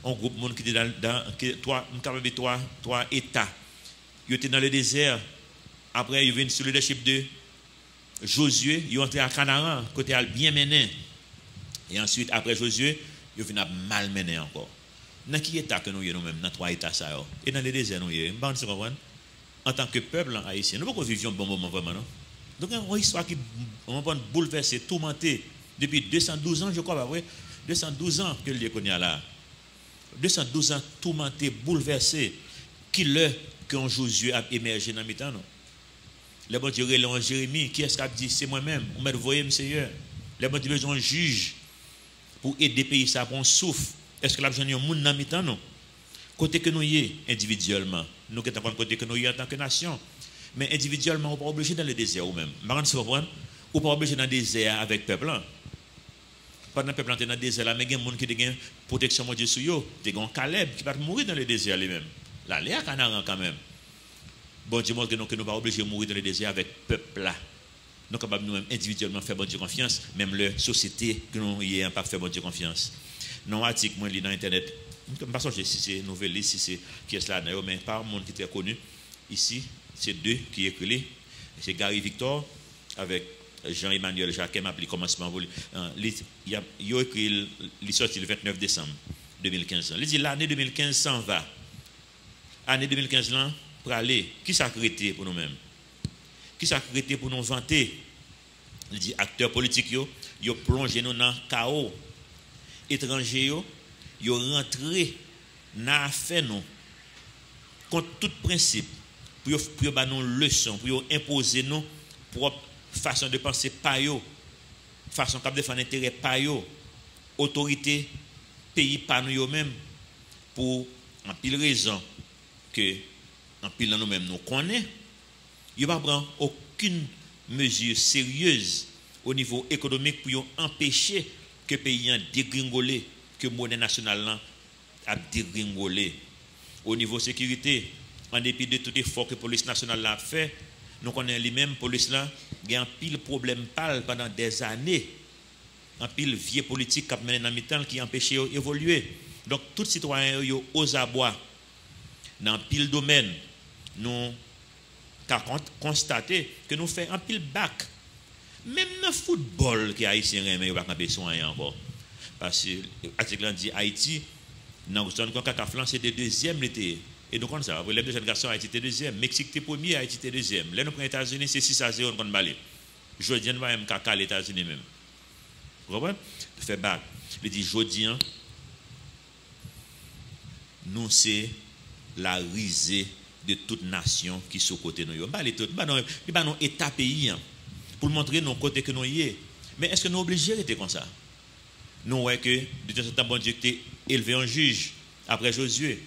un groupe de monde qui était dans 3 États. Ils étaient dans le désert. Après, ils viennent sous le leadership de Josué. Ils ont entré à Canaan, côté bien mené. Et ensuite, après Josué, ils viennent à mal mener encore. Dans quel état que nous sommes nous-mêmes, dans 3 États ça? Et dans le désert, nous sommes. En tant que peuple haïtien, nous ne pouvons pas vivre un bon moment vraiment, non? Donc, il y a une histoire qui va bouleverser, tourmenter depuis 212 ans, je crois, vrai? 212 ans que le connaît là. 212 ans tourmenté, bouleversé, qui le quand Josué a émergé dans le temps. Les bon Dieu relève en Jérémie, qui est-ce qui a dit c'est moi-même, on m'a envoyé, Seigneur. Les bon Dieu besoin de juge pour aider le pays ça pour un souffle. Est-ce que la besoin de monde dans le temps non? Côté que nous y individuellement, nous sommes côté que nous y en tant que nation. Mais individuellement, on n'est pas obligé dans le désert ou même. On n'est pas obligé dans le désert avec le peuple. Pendant le peuple dans le désert, là, mais il y a des gens qui ont une protection de Dieu sur eux. Il y a un Caleb qui va mourir dans le désert lui-même. Là, il y a un Canaan quand même. Bon Dieu montre que nous ne sommes pas obligés de mourir dans le désert avec le peuple là. Nous sommes capables nous-mêmes individuellement faire bon Dieu confiance. Même la société que nous y pas faire bon Dieu confiance. Non, article, moi, je lis dans Internet. Je ne sais pas si c'est nouvelle, si c'est qui est là, mais par un monde qui est très connu. Ici, c'est deux qui écrivent. C'est Gary Victor avec Jean-Emmanuel Jacquet, appelé commencement. Il a écrit l'histoire le 29 décembre 2015. Il dit l'année 2015 s'en va. L'année 2015 là, pour aller. Qui s'est arrêté pour nous-mêmes? Qui s'est arrêté pour nous vanter? Il dit acteurs politiques, ils ont plongé nous dans le chaos. Étrangers, ils ont rentré dans l'affaire nous contre tout principe pour nous donner une leçon, pour imposer nos propres façons de penser par eux, façon de défendre l'intérêt par eux, autorité, pays par nous-mêmes, pour en pile raison que en pile dans nous-mêmes nous connaissons, ils ne vont pas prendre aucune mesure sérieuse au niveau économique pour empêcher que le pays a dégringolé, que la monnaie nationale a dégringolé. Au niveau sécurité, en dépit de tout effort que la police nationale a fait, nous connaissons les mêmes police là, il y a un pile problème pendant des années, un pile vieux politique qui a mené dans le temps qui empêche d'évoluer. Donc, tous les citoyens aux abois, dans pile domaine, nous avons constaté que nous faisons un pile bac. Même dans le football, qui est haïtien, mais il n'y a pas besoin encore. Parce que l'article dit Haïti, dans le zone c'est le deuxième l'été. Et donc, comme ça, les deux générations, Haïti était deuxième. Mexique était premier, Haïti était deuxième. Là, nous prenons les États-Unis, c'est 6-0 contre Mali. Je dis, nous même caca les États-Unis même. Vous comprenez? Il fait bac. Il dit, je dis, nous, c'est la risée de toute nation qui est sur côté de nous. Il n'y a pas d'État pays pour montrer nos côtés que nous y est. Mais est-ce que nous sommes obligés d'être comme ça? Nous voyons que de temps en temps, bon Dieu était élevé en juge après Josué.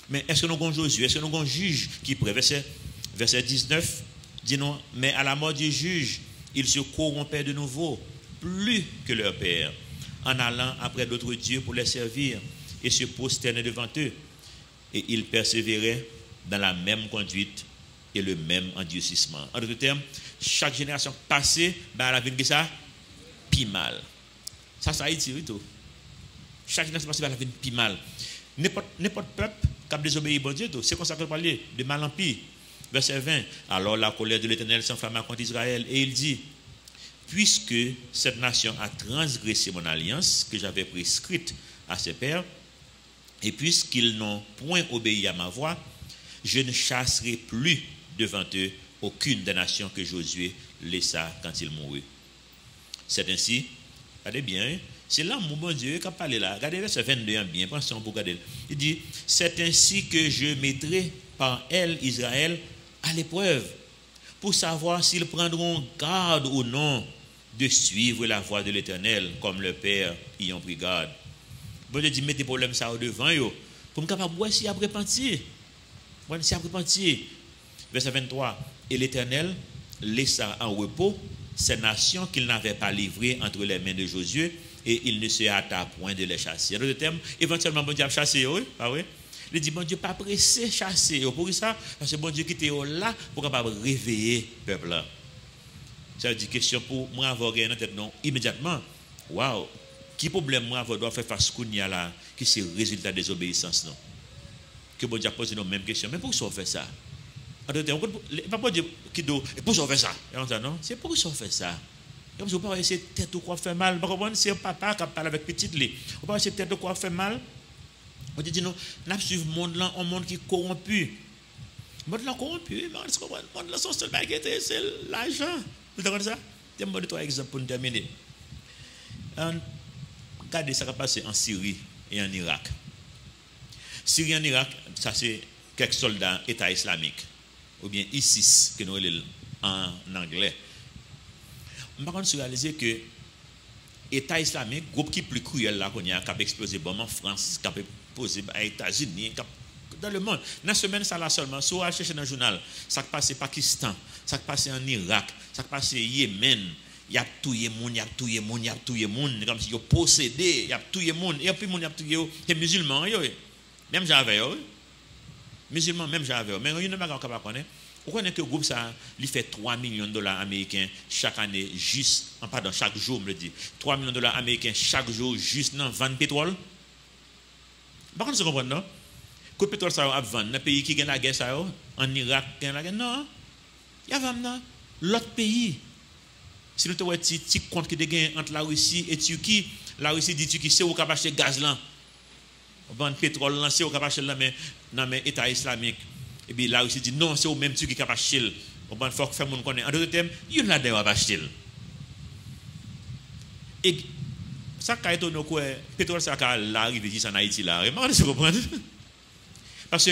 Mais est-ce que nous avons Josué? Est-ce que nous avons un juge qui prêt? Verset 19 dit non, mais à la mort du juge, ils se corrompaient de nouveau, plus que leur père, en allant après d'autres dieux pour les servir et se prosterner devant eux. Et ils persévéraient dans la même conduite et le même endurcissement. En d'autres termes, chaque génération passée, ben, elle a vu ça, pis mal. Ça a été tout. Chaque génération passée, elle a vu pis mal. N'importe peuple qui a désobéi bon Dieu, c'est comme ça qu'on parlait de mal en pis. Verset 20. Alors la colère de l'Éternel s'enflamma contre Israël et il dit, puisque cette nation a transgressé mon alliance que j'avais prescrite à ses pères, et puisqu'ils n'ont point obéi à ma voix, je ne chasserai plus devant eux aucune des nations que Josué laissa quand il mourut. C'est ainsi, regardez bien, c'est là mon bon Dieu qui a parlé là. Regardez verset 22 bien, pensez pour regarder. Il dit, c'est ainsi que je mettrai par elle Israël à l'épreuve, pour savoir s'ils prendront garde ou non de suivre la voie de l'Éternel, comme le Père y ont pris garde. Bon Dieu dit, mettez des problèmes ça au devant, pour me capable de voir si après repentir. Si après repentir. Verset 23. Et l'Éternel laissa en repos ces nations qu'il n'avait pas livrées entre les mains de Josué, et il ne se hâta point de les chasser. En d'autres termes, éventuellement, bon Dieu a chassé, oui, pas vrai? Il dit, bon Dieu, pas pressé chasser. Pour ça, parce que bon Dieu qui était là pour capable réveiller le peuple là. Ça veut dire question pour moi avoir gagné dans tête non immédiatement. Waouh, qui problème moi avoir doit faire face à là qui c'est le résultat des obéissances non. Que bon Dieu a posé nos mêmes questions. Mais pourquoi on fait ça? En d'autres termes, pas bon Dieu qui doit pourquoi on fait ça? Non, c'est pourquoi on fait ça? Vous ne pouvez pas essayer tête ou quoi faire mal. C'est un papa qui parle avec petite lit. Vous ne pouvez pas essayer tête ou quoi faire mal. On dit non, nous suivons le monde là, un monde qui est corrompu. Le monde là corrompu, mais le monde là, son seul baguette, c'est l'argent. Vous comprenez ça? Je vais vous donner 3 exemples pour terminer. Regardez ce qui a passé en Syrie et en Irak. Syrie et en Irak, ça c'est quelques soldats État islamique, ou bien ISIS, que nous appelons en anglais. Par contre, je réalisé que État islamique, groupe qui est plus cruel là, qu'on a explosé bombe en France, qui a posé aux États-Unis, dans le monde. Dans la semaine, ça là seulement, si vous cherchez dans le journal, ça qui passe au Pakistan, ça qui passe en Irak, ça qui passe au Yémen, il y a tout le monde, il y a tout le monde, il y a tout le monde, comme si ils possédé, il y a tout le monde, et puis il y a tout le monde, c'est musulman, même j'avais, musulman, même j'avais, mais il y a une chose qu'on va connaître. Vous connaissez que le groupe ça, il fait 3 millions de dollars américains chaque année, juste, pardon, chaque jour, me le dit. 3 millions de dollars américains chaque jour, juste dans vendre pétrole. Par contre, vous comprenez, non? Que le pétrole ça a vendre dans le pays qui gagne la guerre, ça, en Irak, qui gagne la guerre, non. Il y a vraiment l'autre pays. Si nous avons un petit compte qui est entre la Russie et Turquie, la Russie dit Turquie, c'est où qu'on va acheter gaz là. On vend pétrole là, c'est où qu'on va acheter là, dans l'État islamique. Et puis là aussi dit non, c'est au même truc qui a acheté. On va faire que mon connaît. En d'autres termes, il y en a des qui ont acheté. Et ça qui est étonnant quoi, pétrole ça qui arrive ici en Haïti là. Vous comprenez? Parce que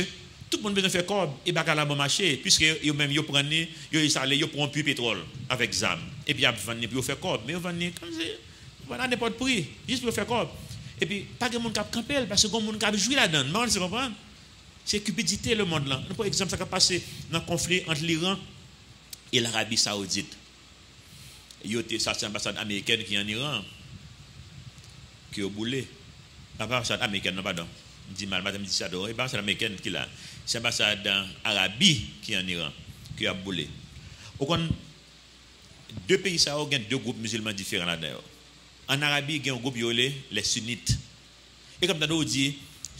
tout le monde besoin faire corps et bagarre la bon marché puisque yo même yo prennent yo salé yo prend plus pétrole avec zam et puis ils vendent puis faire corps mais ils vendent comme c'est voilà n'importe prix juste pour faire corps. Et puis pas de monde qui camper parce que gon monde qui jouer là-dedans. Vous comprenez? C'est cupidité le monde là. Par exemple, ça a passé dans le conflit entre l'Iran et l'Arabie Saoudite. Ça c'est l'ambassade américaine qui est en Iran, qui a boulé. L'ambassade américaine, non, pardon. Je dis mal, madame dit ça, l'ambassade américaine qui est là. C'est l'ambassade d'Arabie qui est en Iran, qui a boulé. Deux pays, ça ont deux groupes musulmans différents là-dedans. En Arabie, il y a un groupe les sunnites. Et comme nous dit,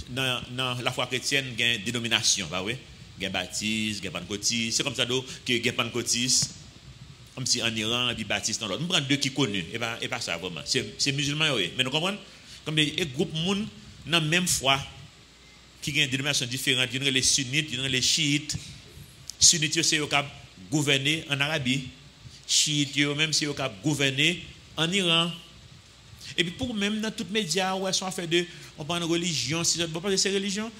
dans la foi chrétienne, il y a une dénomination, bah oui. Il y a baptiste, il y a pentecôtiste. C'est comme ça que il y a pentecôtiste, comme si en Iran, il y a baptiste dans l'autre. Nous prenons deux qui connus, et pas ça vraiment. C'est musulman, oui. Mais nous comprenons? Comme des groupes de monde dans la même foi, qui ont une dénomination différente. Il y a les sunnites, il y a les chiites. Sunnites, c'est eux qui ont gouverné en Arabie. Chiites, même c'est eux qui ont gouverné en Iran. Et puis pour même dans tous les médias où elles sont affaires de on parle de religion, si je ne veux pas de ces religions,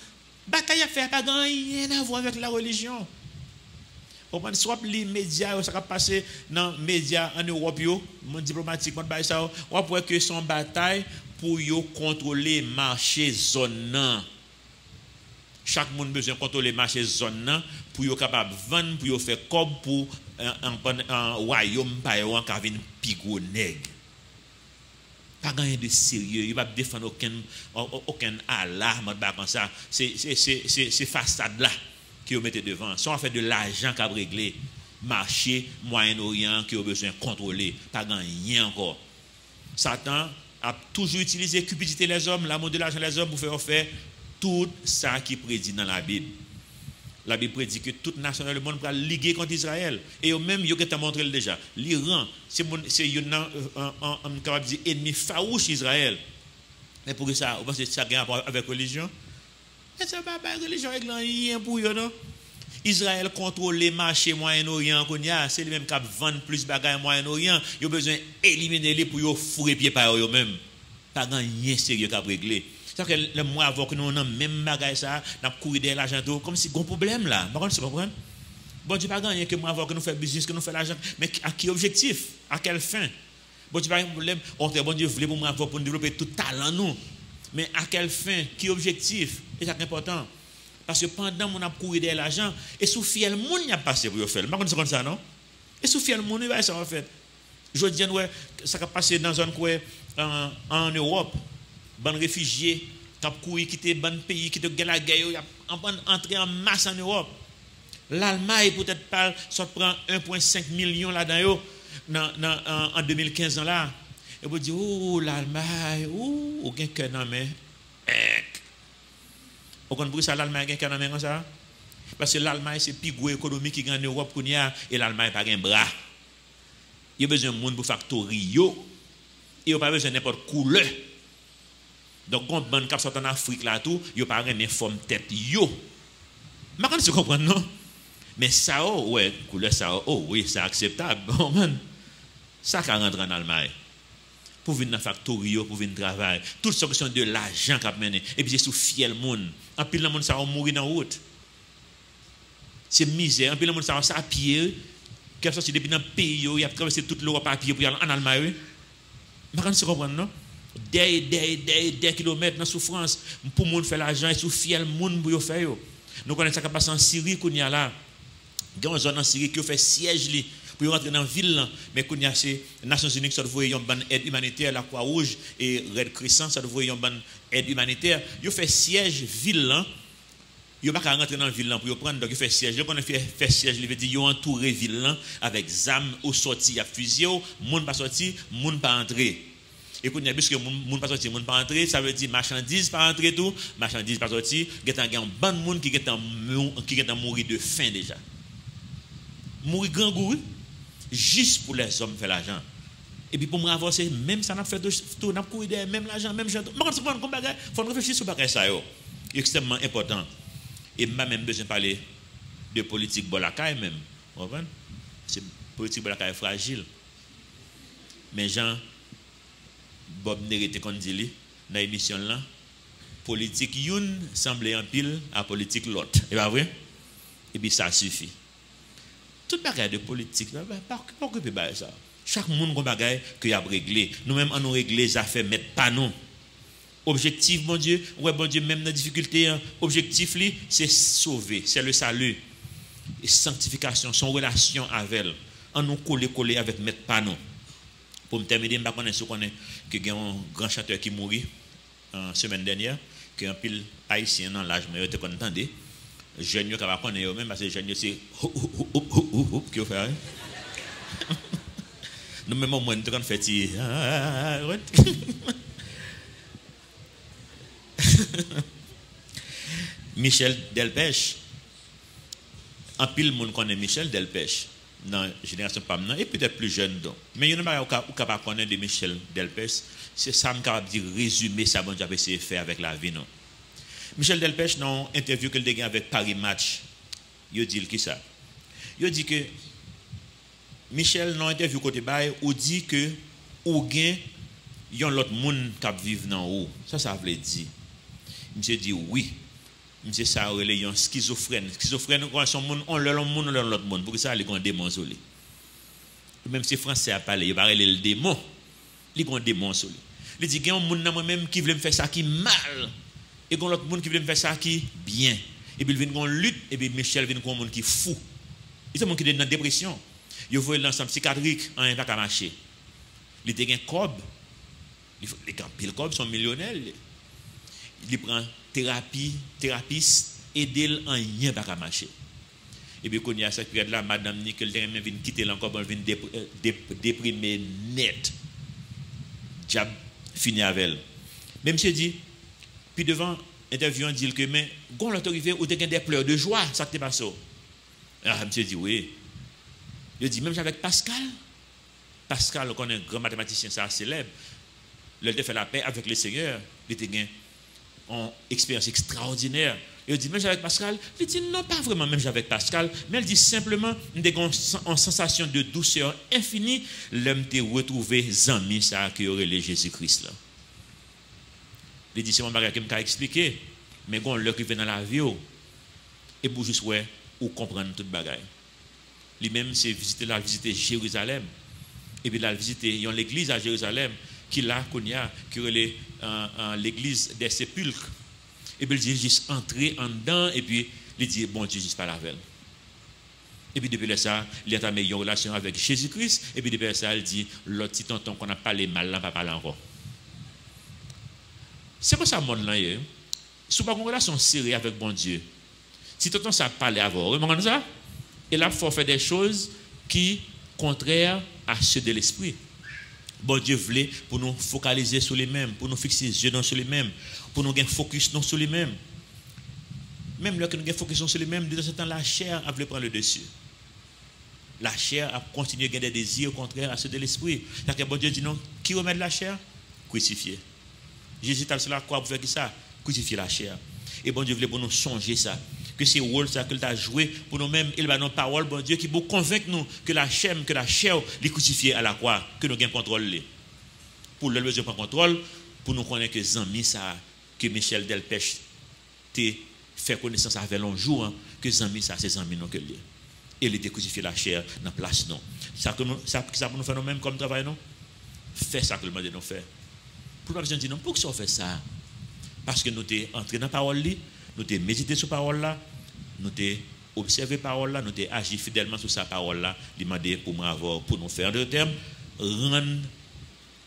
bataille à faire pas rien à voir avec la religion. On parle soit les médias ça va passer dans les médias en Europe mon diplomatique mon bail ça on voit que son bataille pour yo contrôler marché zone. Chaque monde besoin contrôler marché zone pour yo capable vendre pour yo faire comme pour un royaume pa yo en Calvin pigo nèg. Pas rien de sérieux, il va défendre aucun Allah, comme ça. C'est façade là qui vous mettez devant. Si on fait de l'argent qui a réglé, marché, Moyen-Orient qui a besoin de contrôler, pas rien encore. Satan a toujours utilisé cupidité les hommes, l'amour de l'argent les hommes pour faire tout ça qui prédit dans la Bible. La Bible prédit que toute nation dans le monde va liguer contre Israël. Et même, il y a montré déjà. L'Iran, c'est un ennemi farouche Israël. Mais pour ça, vous pensez que ça a un rapport avec la religion? Et ça va pas religion avec rien pour eux, non? Israël contrôle les marchés Moyen-Orient. C'est lui-même qui vend plus de bagages Moyen-Orient. Il a besoin d'éliminer les pour eux fourrer pied par eux-mêmes. Pas rien sérieux qui a réglé. C'est-à-dire que le mois avant que nous avons même bagage ça, nous avons couru derrière l'argent, comme si il y a un problème là. Par contre, vous comprenez? Bon Dieu pas gagné que moi avant que nous faisons business, que nous faisons l'argent, mais à quel objectif? À quelle fin? Bon Dieu pas un problème. Bon Dieu voulait pour moi pour nous développer tout talent nous. Mais à quelle fin? Quel objectif? Et c'est important. Parce que pendant qu'on a couru derrière l'argent, et sous fiel monde n'y a passé pour le faire. Par contre, c'est comme ça, non? Et sous fiel monde, il va ça en fait. Je dis ça a passé dans une zone en Europe. Ban réfugiés qui ont couru quitter ban pays qui te la guerre entrer en masse en Europe. L'Allemagne peut-être pas ça prend 1,5 million là-dedans en 2015 là. Et vous dites oh l'Allemagne aucun cœur dans main. Vous comprenez ça l'Allemagne a un cœur dans main comme ça parce que l'Allemagne c'est plus gros économie qui gagne en Europe qu'on y a et l'Allemagne pas un bras. Il y a besoin de monde pour factory yo. Il n'y a pas besoin de n'importe couleur. Donc, quand on cap en Afrique là tout, il n'y a pas une forme tête yo. Mais quand tu comprends non? Mais ça ouais, couleur ça oui, c'est acceptable. Bon man. Ça qui rentre en Allemagne. Pour venir dans la factory, pour venir travailler, toutes ces questions de l'argent qu'a mené et puis c'est sous fiel monde. En pile le monde ça va mourir dans route. C'est misère. Puis le monde ça à pied. Qu'elle sorti depuis dans le pays, il a traversé toute l'Europe à pied pour aller en Allemagne. Je ne sais pas comprendre, non? Des kilomètres dans souffrance pour monde faire l'argent et sous fiel monde pour faire. Nous connaissons ça qui passe en Syrie qu'on y a là. Il y a une zone en Syrie qui fait siège pour rentrer dans la ville, mais qu'on y a ces Nations Unies qui ont une bonne aide humanitaire, la Croix-Rouge et Red Crescent, ça doit une bonne aide humanitaire. Ils fait siège ville là. Ils ne peuvent pas rentrer dans la ville pour prendre, donc ils font siège. Ils fait siège, ils veut dire qu'ils ont entouré la ville avec ZAM au sorti, il y a fusil, monde pas sorti, monde pas entrer. Et quand il y a puisque monde pas sorti, monde pas entrer, ça veut dire marchandises pas entrer tout, marchandises pas sorti, il y a un bon monde qui est mourir de faim déjà. Mourir grand goût, juste pour les hommes faire l'argent. Et puis pour moi avancer, même ça n'a fait tout, n'a couru derrière même l'argent, même gens. Mais il faut réfléchir sur bagage ça yo. Extrêmement important. Et m'a même besoin de parler de politique bolakaï même. Vous comprenez? C'est politique bolakaï fragile. Mais Jean Bob Nerete qu'on dit dans l'émission là, politique une semble en pile à politique l'autre. Et pas vrai? Et puis ça suffit. Tout bagage de politique, pas occuper de ça. Chaque monde a bagage que y a réglé. Nous-mêmes on nous régler ça fait mettre pas nous. Objectif, bon Dieu, ouais, bon Dieu, même dans la difficulté, objectif, c'est sauver, c'est le salut. Et sanctification, son relation avec elle. On nous coller avec mettre pas nous. Pour me terminer, je connais que y a un grand chanteur qui mourit la semaine dernière, qui est un pile haïtien dans l'âge, mais vous entendez. Jeune qui va connaître même parce que jeune c'est qui vous fait. Nous même au moins nous fait Michel Delpech. En pile monde connaît Michel Delpech dans la génération PAM et peut-être plus jeune donc. Mais il y en a qui pas connaître de Michel Delpech, c'est ça capable dire résumer ça bon Dieu essayer faire avec la vie non. Michel Delpech dans une interview qu'il a eu avec Paris Match, il dit qui ça. Il dit que Michel dans interview côté bail ou dit que ou gain yon l'autre monde qui vivent dans haut. Ça veut dire. Monsieur dit oui. Monsieur ça relé un schizophrène. Schizophrène quand son monde on l'autre monde pour que ça les gon démon solé. Même si français a parlé, il parle le démon. Il gon démon solé. Il dit gen un monde dans moi même qui veut me faire ça qui mal et gon l'autre monde qui veut me faire ça qui bien. Et puis il vient gon lutte et puis Michel vient gon monde qui fou. Il c'est monde qui est dans dépression. Il voit l'ensemble psychiatrique en un pas marcher. Il te gen cob. Les pile cob sont millionnaires. Il prend thérapeute, aider en rien pas marcher. Et puis quand il y a cette période là madame Nickel vient quitter encore pour venir déprimer net. Diable fini avec elle. Même monsieur dit puis devant interview on dit que mais gon l'autre arrivé ou te gen des pleurs de joie ça te passe. Ah monsieur dit oui. Il dit même avec Pascal, on connaît un grand mathématicien ça célèbre. Il a fait la paix avec le Seigneur, il a eu une expérience extraordinaire. Il dit même avec Pascal, il dit non pas vraiment même avec Pascal, mais il dit simplement une sensation de douceur infinie, l'homme te retrouvé zami ça qui aurait le Jésus-Christ là. Il dit c'est mon bagage que me expliquer, mais quand l'heure qui vient dans la vie et pour juste ouais ou comprendre toute bagage. Lui-même c'est visiter Jérusalem et puis là visiter l'église à Jérusalem qui là qu'on y a qui est l'église des sépulcres et puis il dit juste entrer en dedans et puis il dit bon Dieu juste pas la veille et puis depuis ça il a entamé une relation avec Jésus-Christ et puis depuis ça il dit l'autre petit tonton qu'on a parlé mal là pas parler encore. C'est pour ça monde là si pas une relation sérieuse avec bon Dieu si tonton ça parler avant vous comprenez ça. Et là, il faut faire des choses qui contraires à ceux de l'esprit. Bon Dieu voulait pour nous focaliser sur les mêmes, pour nous fixer les yeux sur les mêmes, pour nous avoir focus sur les mêmes. Même lorsque nous avons focus sur les mêmes, de ce temps, la chair a voulu prendre le dessus. La chair a continué à avoir des désirs contraires à ceux de l'esprit. C'est-à-dire que bon Dieu dit non, qui remet de la chair? Crucifié. Jésus a sur la croix pour faire ça? Crucifier la chair. Et bon Dieu voulait pour nous changer ça. Que c'est rôle ça que a joué pour nous-mêmes il va nos paroles bon Dieu qui pour convaincre nous que la chair les crucifier à la croix que nous gain contrôle pour le besoin prendre contrôle pour nous connaître que Zami ça que Michel Delpech te fait connaissance avec un jour hein, que amis ça c'est amis non que lié. Et il était crucifié la chair dans place non. Ça pour nous faire nous-mêmes comme travail non. Fais ça que le demande nous faire. Pour pas besoin dire non, pour que ça fait ça. Parce que nous t'es entré dans la parole li, nous t'es médité sur parole là, nous t'es observé parole là, nous t'es agi fidèlement sur sa parole là, demander pour nous faire de terme rendre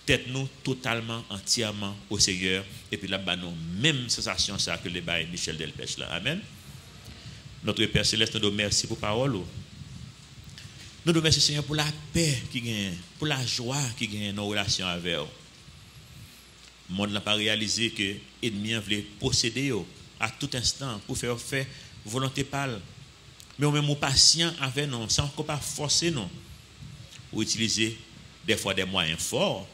tête nous totalement entièrement au Seigneur et puis là bas nous même sensation ça que les bail Michel Delpech là. Amen. Notre Père céleste nous merci pour parole. Nous nous remercions Seigneur pour la paix qui gagne, pour la joie qui gagne dans nos relations avec vous. Le monde n'a pas réalisé que l'ennemi voulait posséder à tout instant pour faire volonté pâle. Mais on même patient avec nous, sans qu'on pas forcer nous, ou utiliser des fois des moyens forts,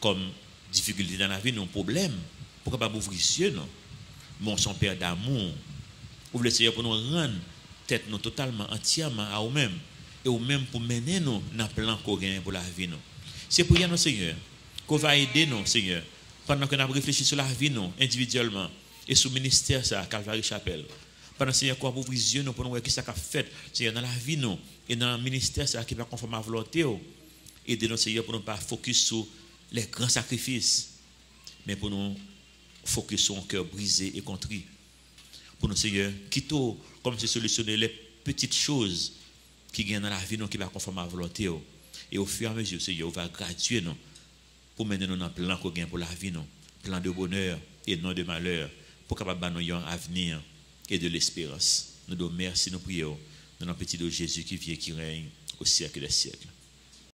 comme difficulté dans la vie, non problème, pour pas ouvrir les yeux, non. Mon son Père d'amour, vous voulez Seigneur pour nous rendre tête nous totalement, entièrement à nous-mêmes, et nous-mêmes pour mener nous dans le plan qu'on gagne pour la vie, nous. C'est pour nous, Seigneur, qu'on va aider nous, Seigneur, pendant que nous avons réfléchi sur la vie, nous, individuellement, et sur le ministère, ça, Calvary Chapelle. Pendant Seigneur, qu'on ouvre les yeux, nous, pour nous voir ce qu'il a fait, Seigneur, dans la vie, nous, et dans le ministère, ça, qui va conformer à la volonté, aider nous, Seigneur, pour ne pas focus sur les grands sacrifices, mais pour nous focus sur un cœur brisé et contrit. Pour nous, Seigneur, quitte comme c'est solutionner les petites choses qui gagnent dans la vie, nous, qui va conformer à la volonté. Et au fur et à mesure, Seigneur, on va graduer nous pour mener nous dans le plan qu'on gagne pour la vie, nous, plan de bonheur et non de malheur, pour capable de nous un avenir et de l'espérance. Nous nous merci, nous prions dans notre petit de Jésus qui vient, qui règne au siècle des siècles.